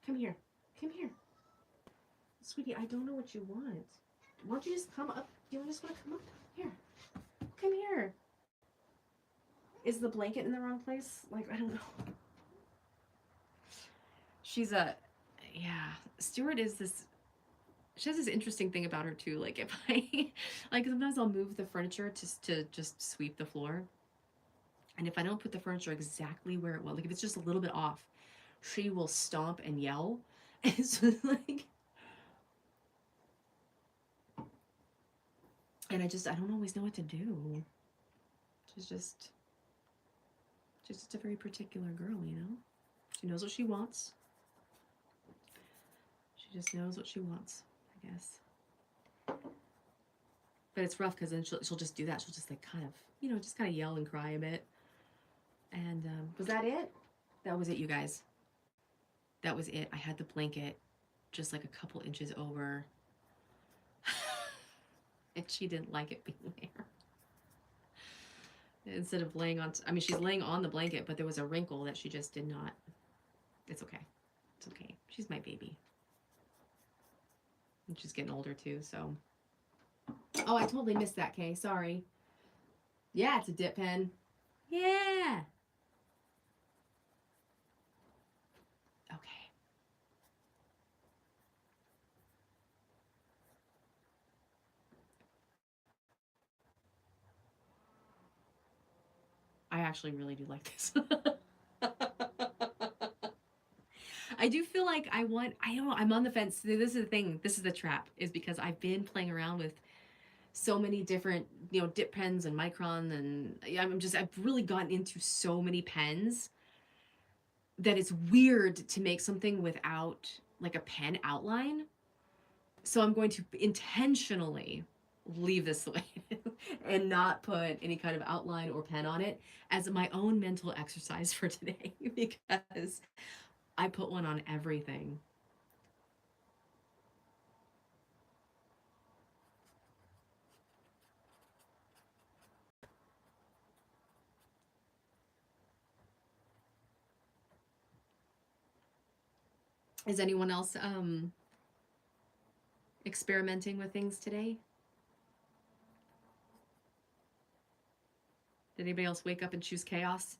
Come here. Come here. Sweetie, I don't know what you want. Why don't you just come up? You just want to come up? Here. Come here. Is the blanket in the wrong place? Like, I don't know. She's Stuart is this, she has this interesting thing about her too. Like if I, like sometimes I'll move the furniture to just sweep the floor. And if I don't put the furniture exactly where it was, like if it's just a little bit off, she will stomp and yell. And so like, and I don't always know what to do. She's just a very particular girl, She knows what she wants. She just knows what she wants, I guess. But it's rough because then she'll just do that. She'll just like kind of, just kind of yell and cry a bit. And was that it? That was it, you guys. That was it. I had the blanket just like a couple inches over. And she didn't like it being there. Instead of laying on, she's laying on the blanket, but there was a wrinkle that she just did not. It's okay. It's okay. She's my baby. And she's getting older too, so. Oh, I totally missed that, Kay. Sorry. Yeah, it's a dip pen. Yeah. Okay. I actually really do like this. I do feel like I don't know, I'm on the fence. This is the thing. This is the trap, is because I've been playing around with so many different, dip pens and micron, and I've really gotten into so many pens that it's weird to make something without like a pen outline. So I'm going to intentionally leave this away and not put any kind of outline or pen on it as my own mental exercise for today, because I put one on everything. Is anyone else experimenting with things today? Did anybody else wake up and choose chaos?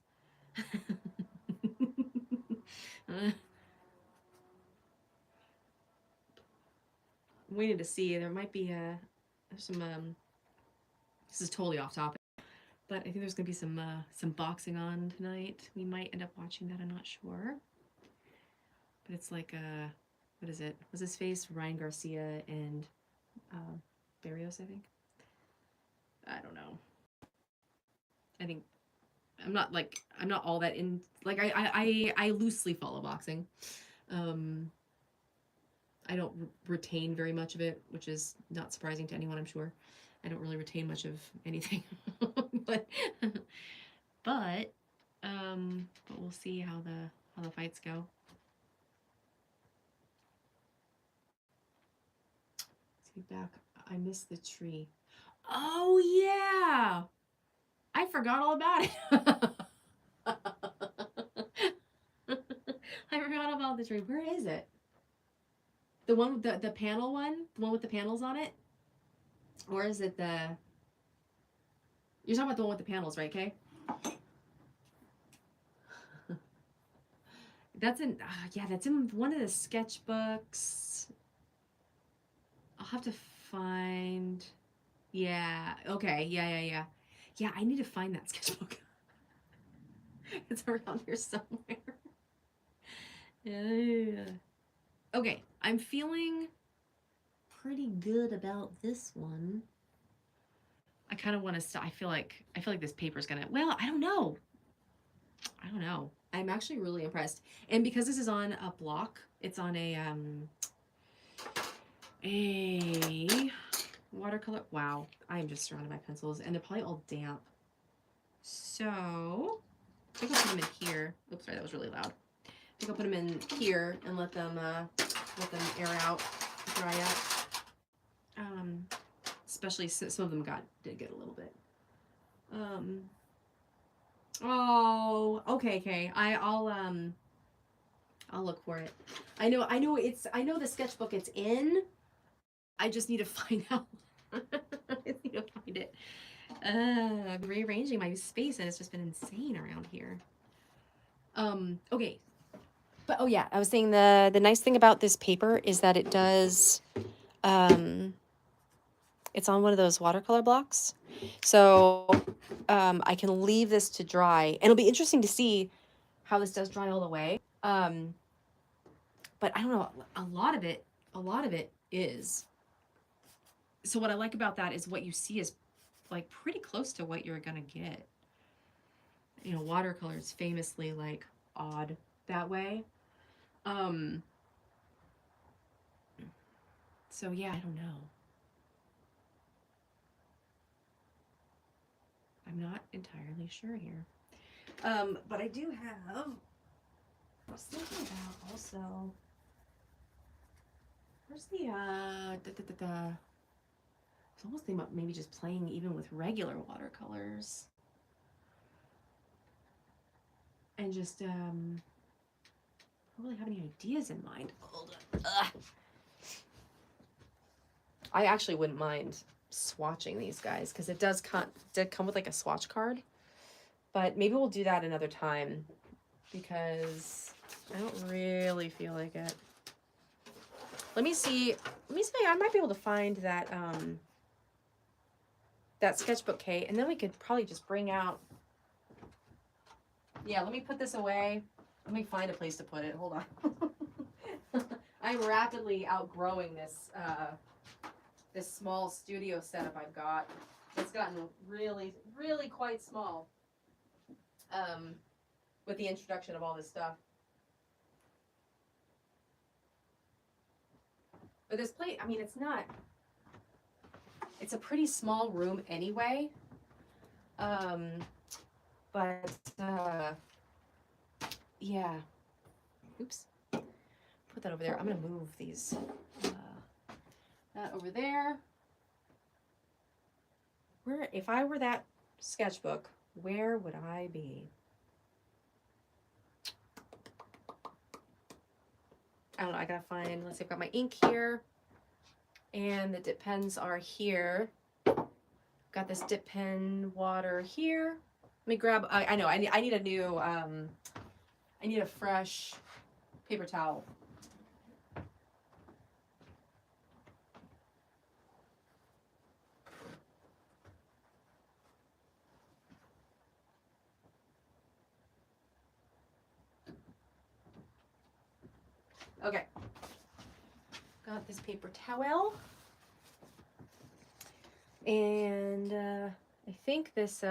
I'm waiting to see. There might be there's some this is totally off topic, but I think there's gonna be some boxing on tonight. We might end up watching that. I'm not sure, but it's like what is it? What's his face? Ryan Garcia and Barrios, I think. I don't know. I think I'm not all that in, like, I loosely follow boxing. I don't retain very much of it, which is not surprising to anyone, I'm sure. I don't really retain much of anything, but but but we'll see how the fights go. Let's get back. I missed the tree. Oh yeah, I forgot all about it. I forgot about the tree. Where is it? The one with the panel one? The one with the panels on it? Or is it the... You're talking about the one with the panels, right, Kay? That's in... yeah, that's in one of the sketchbooks. I'll have to find... Yeah, okay, yeah. Yeah, I need to find that sketchbook. It's around here somewhere. Yeah. Okay, I'm feeling pretty good about this one. I kind of want to stop. I feel like this paper's gonna, well, I don't know. I'm actually really impressed. And because this is on a block, it's on a watercolor. Wow, I am just surrounded by pencils and they're probably all damp. So I think I'll put them in here. Oops, sorry, that was really loud. I think I'll put them in here and let them air out, dry out. Especially some of them did get a little bit. Oh, okay. I'll look for it. I know the sketchbook it's in. I just need to find out. I just need to find it. I'm rearranging my space and it's just been insane around here. Okay. But oh yeah, I was saying the nice thing about this paper is that it does it's on one of those watercolor blocks. So I can leave this to dry. And it'll be interesting to see how this does dry all the way. But I don't know, a lot of it is. So what I like about that is what you see is like pretty close to what you're gonna get. You know, watercolor is famously like odd that way. So yeah, I don't know. I'm not entirely sure here. But I do have, I was thinking about also, where's the, I was almost thinking about maybe just playing even with regular watercolors. And just, I don't really have any ideas in mind. Hold on. Ugh. I actually wouldn't mind swatching these guys because it did come with like a swatch card. But maybe we'll do that another time because I don't really feel like it. Let me see. I might be able to find that that sketchbook, Kate, and then we could probably just bring out. Yeah, let me put this away. Let me find a place to put it. Hold on. I'm rapidly outgrowing this this small studio setup I've got. It's gotten really, really quite small with the introduction of all this stuff. But this plate, I mean, it's a pretty small room anyway. But yeah. Oops. Put that over there. I'm gonna move these. That over there. Where, if I were that sketchbook, where would I be? I don't know, I gotta find, let's see, I've got my ink here. And the dip pens are here. Got this dip pen water here. Let me grab, I know, I need a new, I need a fresh paper towel. Okay. Got this paper towel. And I think this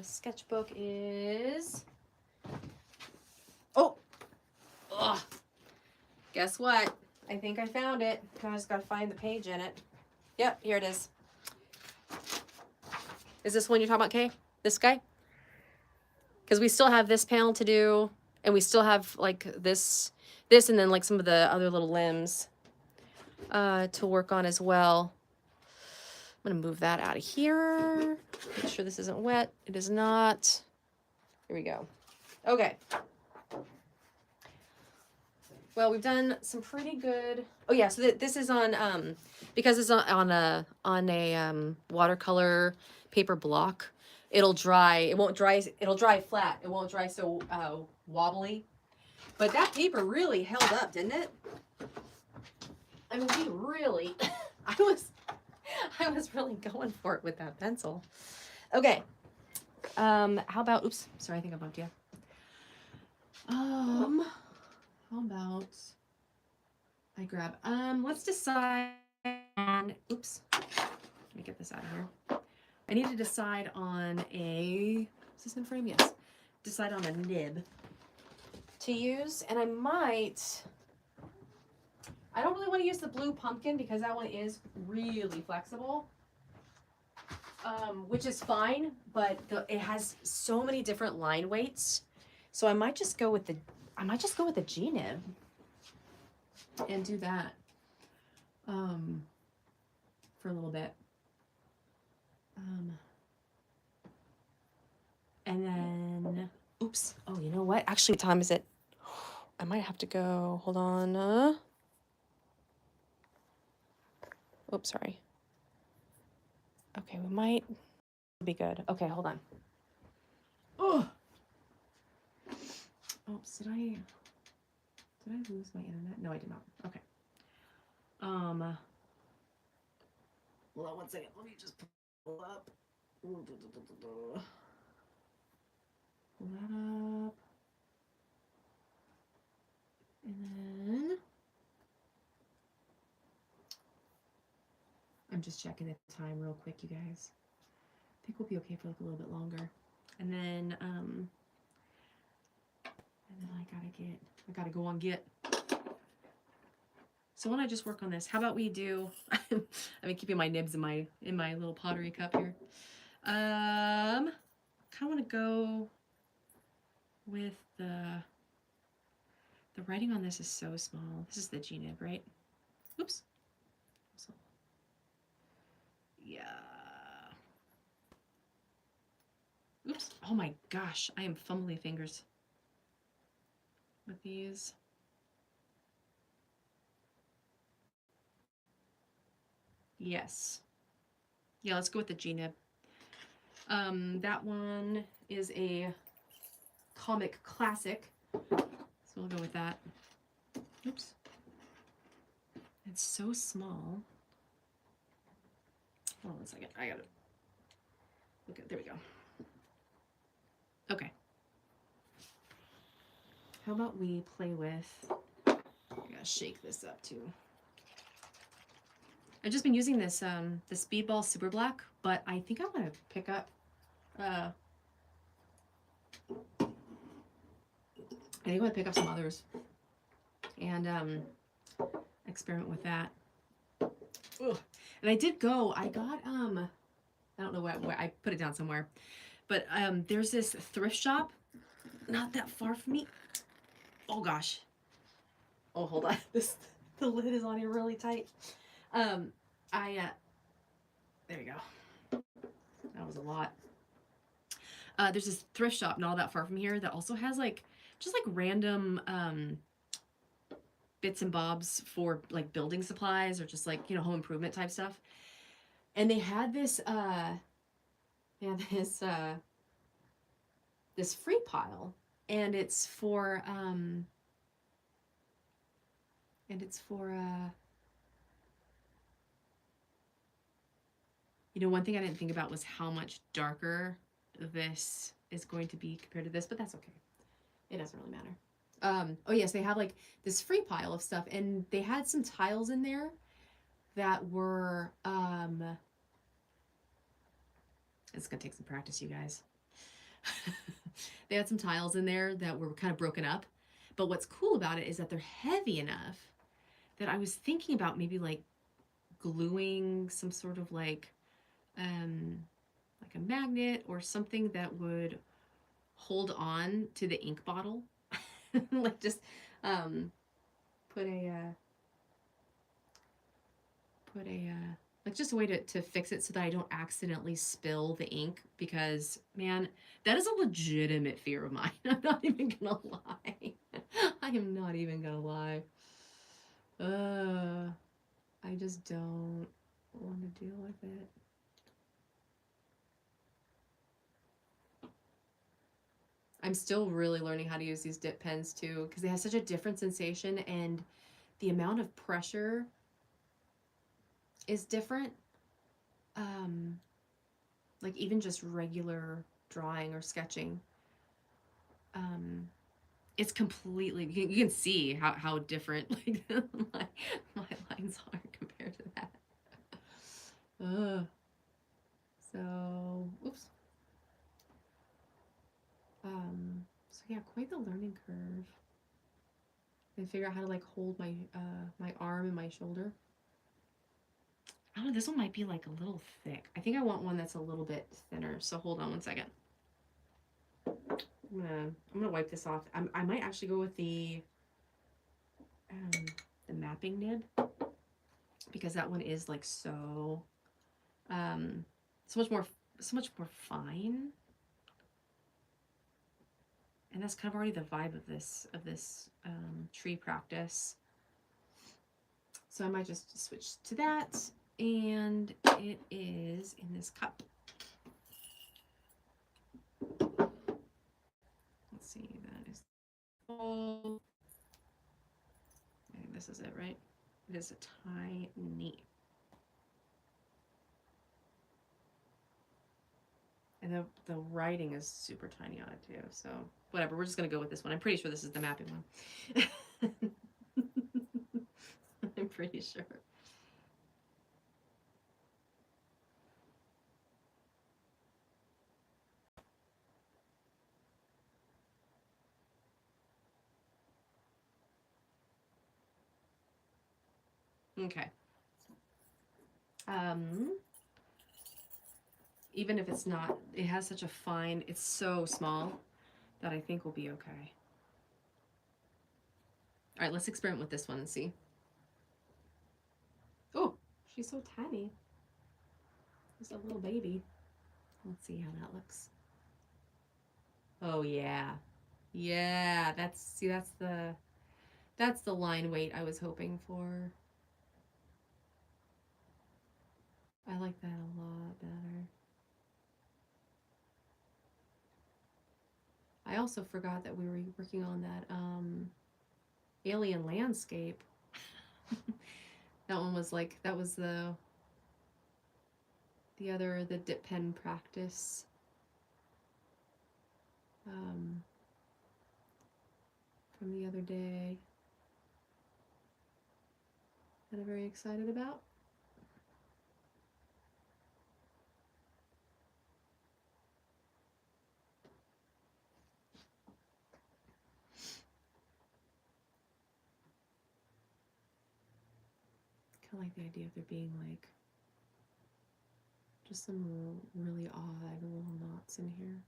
sketchbook is, oh, ugh. Guess what? I think I found it. I just gotta find the page in it. Yep, here it is. Is this one you're talking about, Kay? This guy? Because we still have this panel to do, and we still have like this, and then like some of the other little limbs to work on as well. I'm gonna move that out of here. Make sure this isn't wet. It is not. Here we go. Okay. Well, we've done some pretty good. Oh yeah, so this is on because it's on a watercolor paper block. It'll dry. It won't dry. It'll dry flat. It won't dry so wobbly. But that paper really held up, didn't it? I mean, we really. I was really going for it with that pencil. Okay. How about? Oops. Sorry, I think I bumped you. How about I grab, let's decide on, oops, let me get this out of here. I need to decide on a, is this in frame? Yes. Decide on a nib to use, and I don't really want to use the blue pumpkin because that one is really flexible, which is fine, but it has so many different line weights. So I might just go with the G nib and do that for a little bit. And then, oops. Oh, you know what? Actually, what time is it? I might have to go. Hold on. Oops, sorry. Okay, we might be good. Okay, hold on. Oh. Oops, did I lose my internet? No, I did not. Okay. Hold on one second. Let me just pull up. Pull that up. And then I'm just checking the time real quick, you guys. I think we'll be okay for like a little bit longer. And then I gotta go on Git. So why don't I just work on this? How about we do, I've been keeping my nibs in my little pottery cup here. Kind of want to go with the writing on this is so small. This is the G nib, right? Oops. Yeah. Oops. Oh my gosh, I am fumbling fingers with these. Yes. Yeah, let's go with the G nib. That one is a comic classic, so we'll go with that. Oops. It's so small. Hold on one second. I gotta look at, there we go. Okay. How about we play with, I gotta shake this up too. I've just been using this the Speedball Super Black, but I think I'm gonna pick up some others and experiment with that. Ugh. And I got I don't know where I put it down somewhere, but there's this thrift shop not that far from me. Oh gosh. Oh, hold on. The lid is on here really tight. There we go. That was a lot. There's this thrift shop not that far from here that also has just random bits and bobs for like building supplies or just home improvement type stuff. And they had this this free pile and it's for and it's for you know, one thing I didn't think about was how much darker this is going to be compared to this, but that's okay. It doesn't really matter. Oh yes, they have like this free pile of stuff, and they had some tiles in there that were it's gonna take some practice, you guys. They had some tiles in there that were kind of broken up, but what's cool about it is that they're heavy enough that I was thinking about maybe like gluing some sort of like a magnet or something that would hold on to the ink bottle. Like just um put a put a like just a way to fix it so that I don't accidentally spill the ink, because man, that is a legitimate fear of mine. I'm not even gonna lie. I am not even gonna lie. uh I just don't want to deal with it. I'm still really learning how to use these dip pens too, because they have such a different sensation, and the amount of pressure is different. Um, like even just regular drawing or sketching, um, it's completely, you can see how different like my lines are compared to that. So, oops. So yeah, quite the learning curve. And figure out how to like hold my my arm and my shoulder. I don't know, this one might be like a little thick. I think I want one that's a little bit thinner. So hold on one second. I'm gonna wipe this off. I might actually go with um, the mapping nib, because that one is like um, so much more fine, and that's kind of already the vibe of this tree practice. So I might just switch to that, and it is in this cup. Let's see, that is full. I think this is it, right? It is a tiny. And the writing is super tiny on it too. So whatever, we're just gonna go with this one. I'm pretty sure this is the mapping one. I'm pretty sure. Okay. Um, Even if it's not, it has such a fine, it's so small that I think we'll be okay. All right, let's experiment with this one and see. Oh, she's so tiny. Just a little baby. Let's see how that looks. Oh yeah. Yeah, that's the line weight I was hoping for. I like that a lot better. I also forgot that we were working on that alien landscape. That one was like, that was the dip pen practice. Um, from the other day that I'm very excited about. Kind of like the idea of there being like just some really odd little knots in here.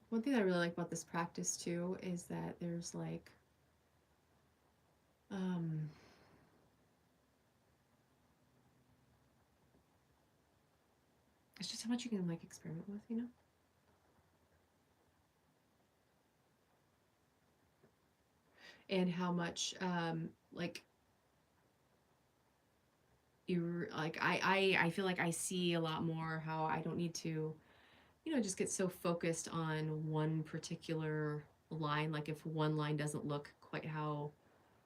One thing that I really like about this practice too is that there's like it's just how much you can like experiment with, you know? And how much like you like I feel like I see a lot more how I don't need to you know, just get so focused on one particular line. Like if one line doesn't look quite how,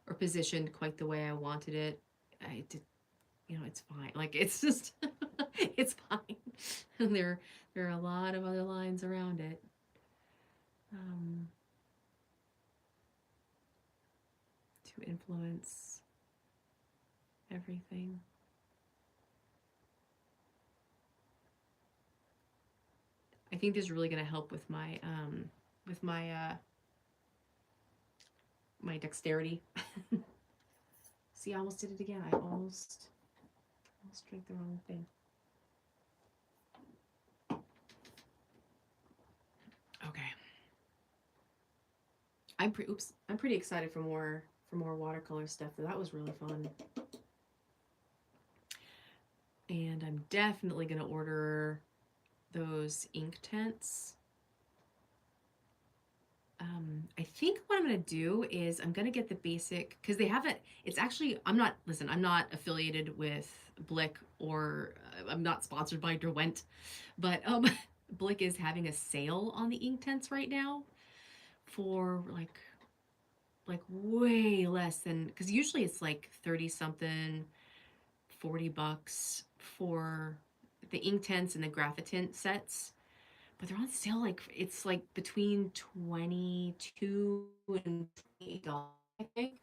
or positioned quite the way I wanted it, I did, you know, it's fine. Like it's just, it's fine. And there are a lot of other lines around it. Um, to influence everything. I think this is really going to help with my my dexterity. See, I almost did it again. I almost drank the wrong thing. Okay. I'm pretty excited for more watercolor stuff. That was really fun. And I'm definitely going to order those ink tents. I think what I'm going to do is I'm going to get the basic, because they haven't, it's actually, I'm not affiliated with Blick, or I'm not sponsored by Derwent, but Blick is having a sale on the ink tents right now for like way less than, because usually it's like 30 something, $40 for the ink tents and the graphitint sets, but they're on sale. Like it's like between 22 and $28, I think.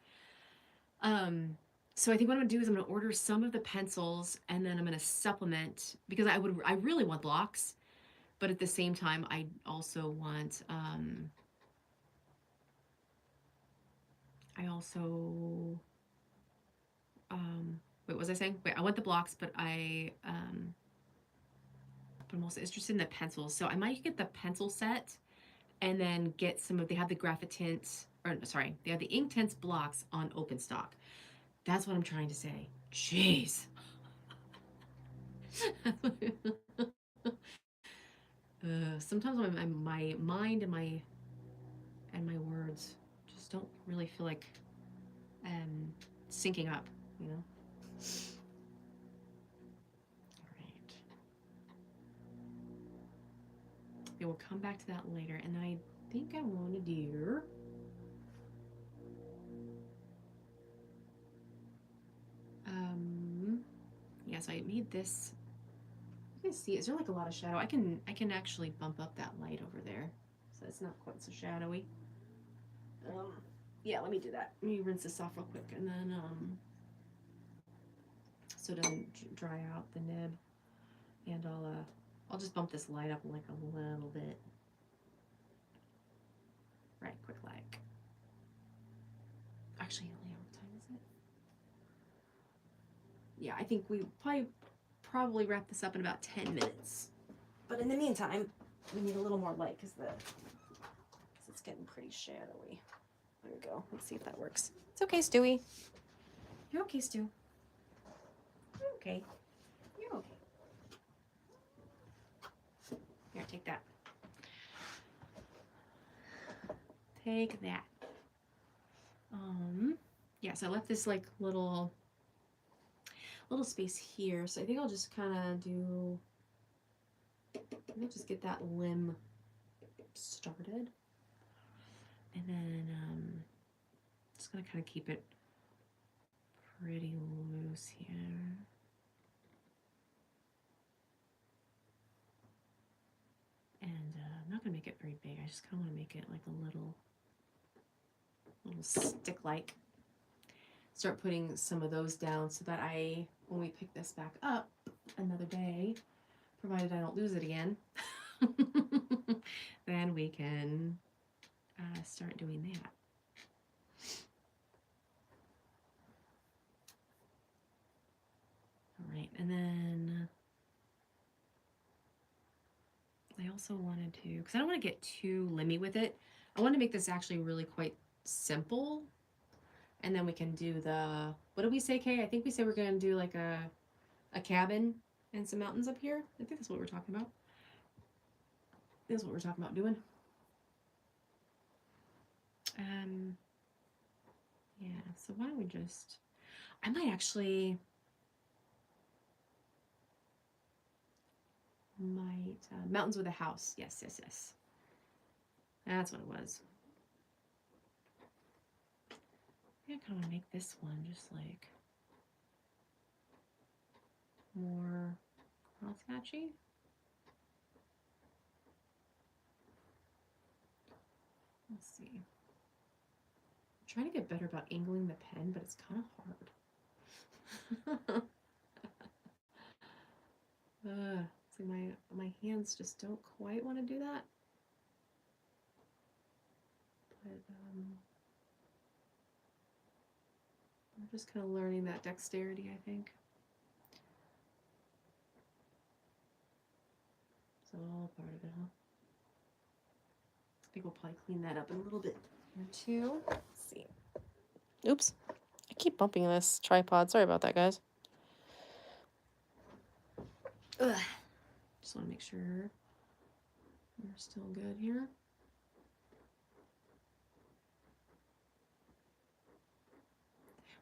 So I think what I'm gonna do is I'm gonna order some of the pencils, and then I'm gonna supplement, because I really want blocks, but at the same time I also want I also wait, what was I saying? Wait, I want the blocks, but I'm also interested in the pencils. So I might get the pencil set, and then get some of, they have the graphitint, or sorry, they have the ink tints blocks on open stock. That's what I'm trying to say. Jeez. Sometimes my mind and my words just don't really feel like syncing up, you know? All right. Okay, we'll come back to that later. And then I think I want to do yeah, so I made this. You can see, is there like a lot of shadow? I can actually bump up that light over there, so it's not quite so shadowy. Yeah, let me do that. Let me rinse this off real quick, and then so it doesn't dry out the nib, and I'll just bump this light up like a little bit. Right, quick like. Actually, Leah, what time is it? Yeah, I think we probably wrap this up in about 10 minutes. But in the meantime, we need a little more light because it's getting pretty shadowy. There we go. Let's see if that works. It's okay, Stewie. You're okay, Stu. You're okay. You're okay. Here, take that. Take that. Yeah, so I left this like little space here. So I think I'll just kind of do, I'll just get that limb started. And then just gonna kind of keep it pretty loose here. And I'm not gonna make it very big. I just kind of want to make it like a little stick-like. Start putting some of those down so that when we pick this back up another day, provided I don't lose it again, then we can start doing that. All right, and then I also wanted to, because I don't want to get too limmy with it, I want to make this actually really quite simple. And then we can do what did we say, Kay? I think we said we're going to do like a cabin and some mountains up here. I think that's what we're talking about. That's what we're talking about doing. Yeah, so why don't we just, I might actually, Mountains with a House. Yes, yes, yes. That's what it was. I kind of want to make this one just like more cross-hatchy. Let's see. I'm trying to get better about angling the pen, but it's kind of hard. See, my hands just don't quite want to do that. But I'm just kind of learning that dexterity, I think. It's all part of it, huh? I think we'll probably clean that up in a little bit here too. Let's see. Oops. I keep bumping this tripod. Sorry about that, guys. Ugh. Just want to make sure we're still good here.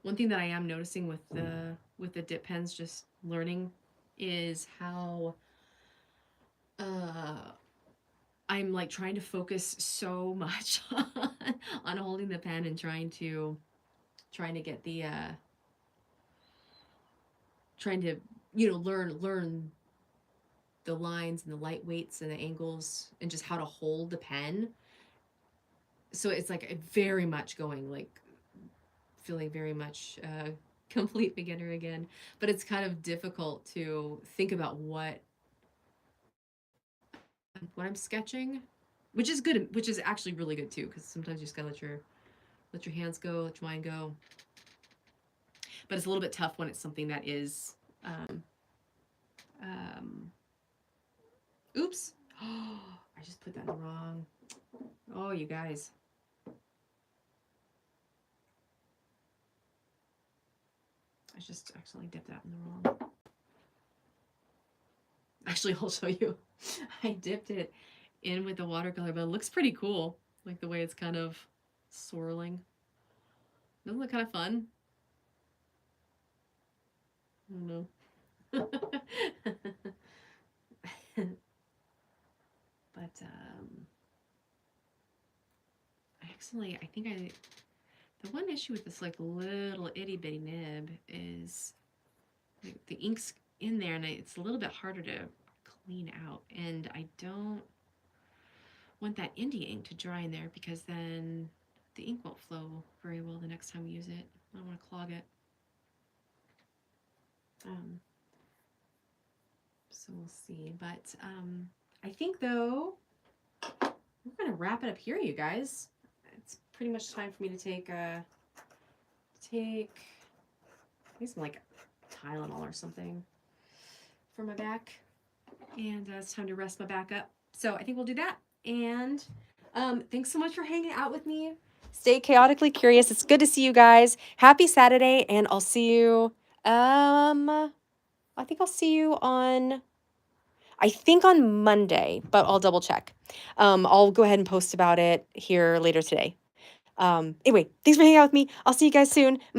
One thing that I am noticing with the dip pens, just learning, is how I'm like trying to focus so much on holding the pen and trying to get the trying to, you know, learn the lines and the light weights and the angles and just how to hold the pen. So it's like very much going, like feeling very much complete beginner again. But it's kind of difficult to think about what I'm sketching, which is good, which is actually really good too, because sometimes you just gotta let your hands go, let your mind go. But it's a little bit tough when it's something that is oops. Oh, I just put that in the wrong. Oh, you guys. I just accidentally dipped that in the wrong. Actually, I'll show you. I dipped it in with the watercolor, but it looks pretty cool. Like the way it's kind of swirling. Doesn't it look kind of fun? I don't know. But actually, I think the one issue with this like little itty bitty nib is the ink's in there and it's a little bit harder to clean out, and I don't want that indie ink to dry in there because then the ink won't flow very well the next time we use it. I don't want to clog it. So we'll see, but I think though we're gonna wrap it up here, you guys. It's pretty much time for me to take some like Tylenol or something for my back, and it's time to rest my back up. So I think we'll do that. And thanks so much for hanging out with me. Stay chaotically curious. It's good to see you guys. Happy Saturday, and I'll see you. I think I'll see you on Monday, but I'll double check. I'll go ahead and post about it here later today. Anyway, thanks for hanging out with me. I'll see you guys soon.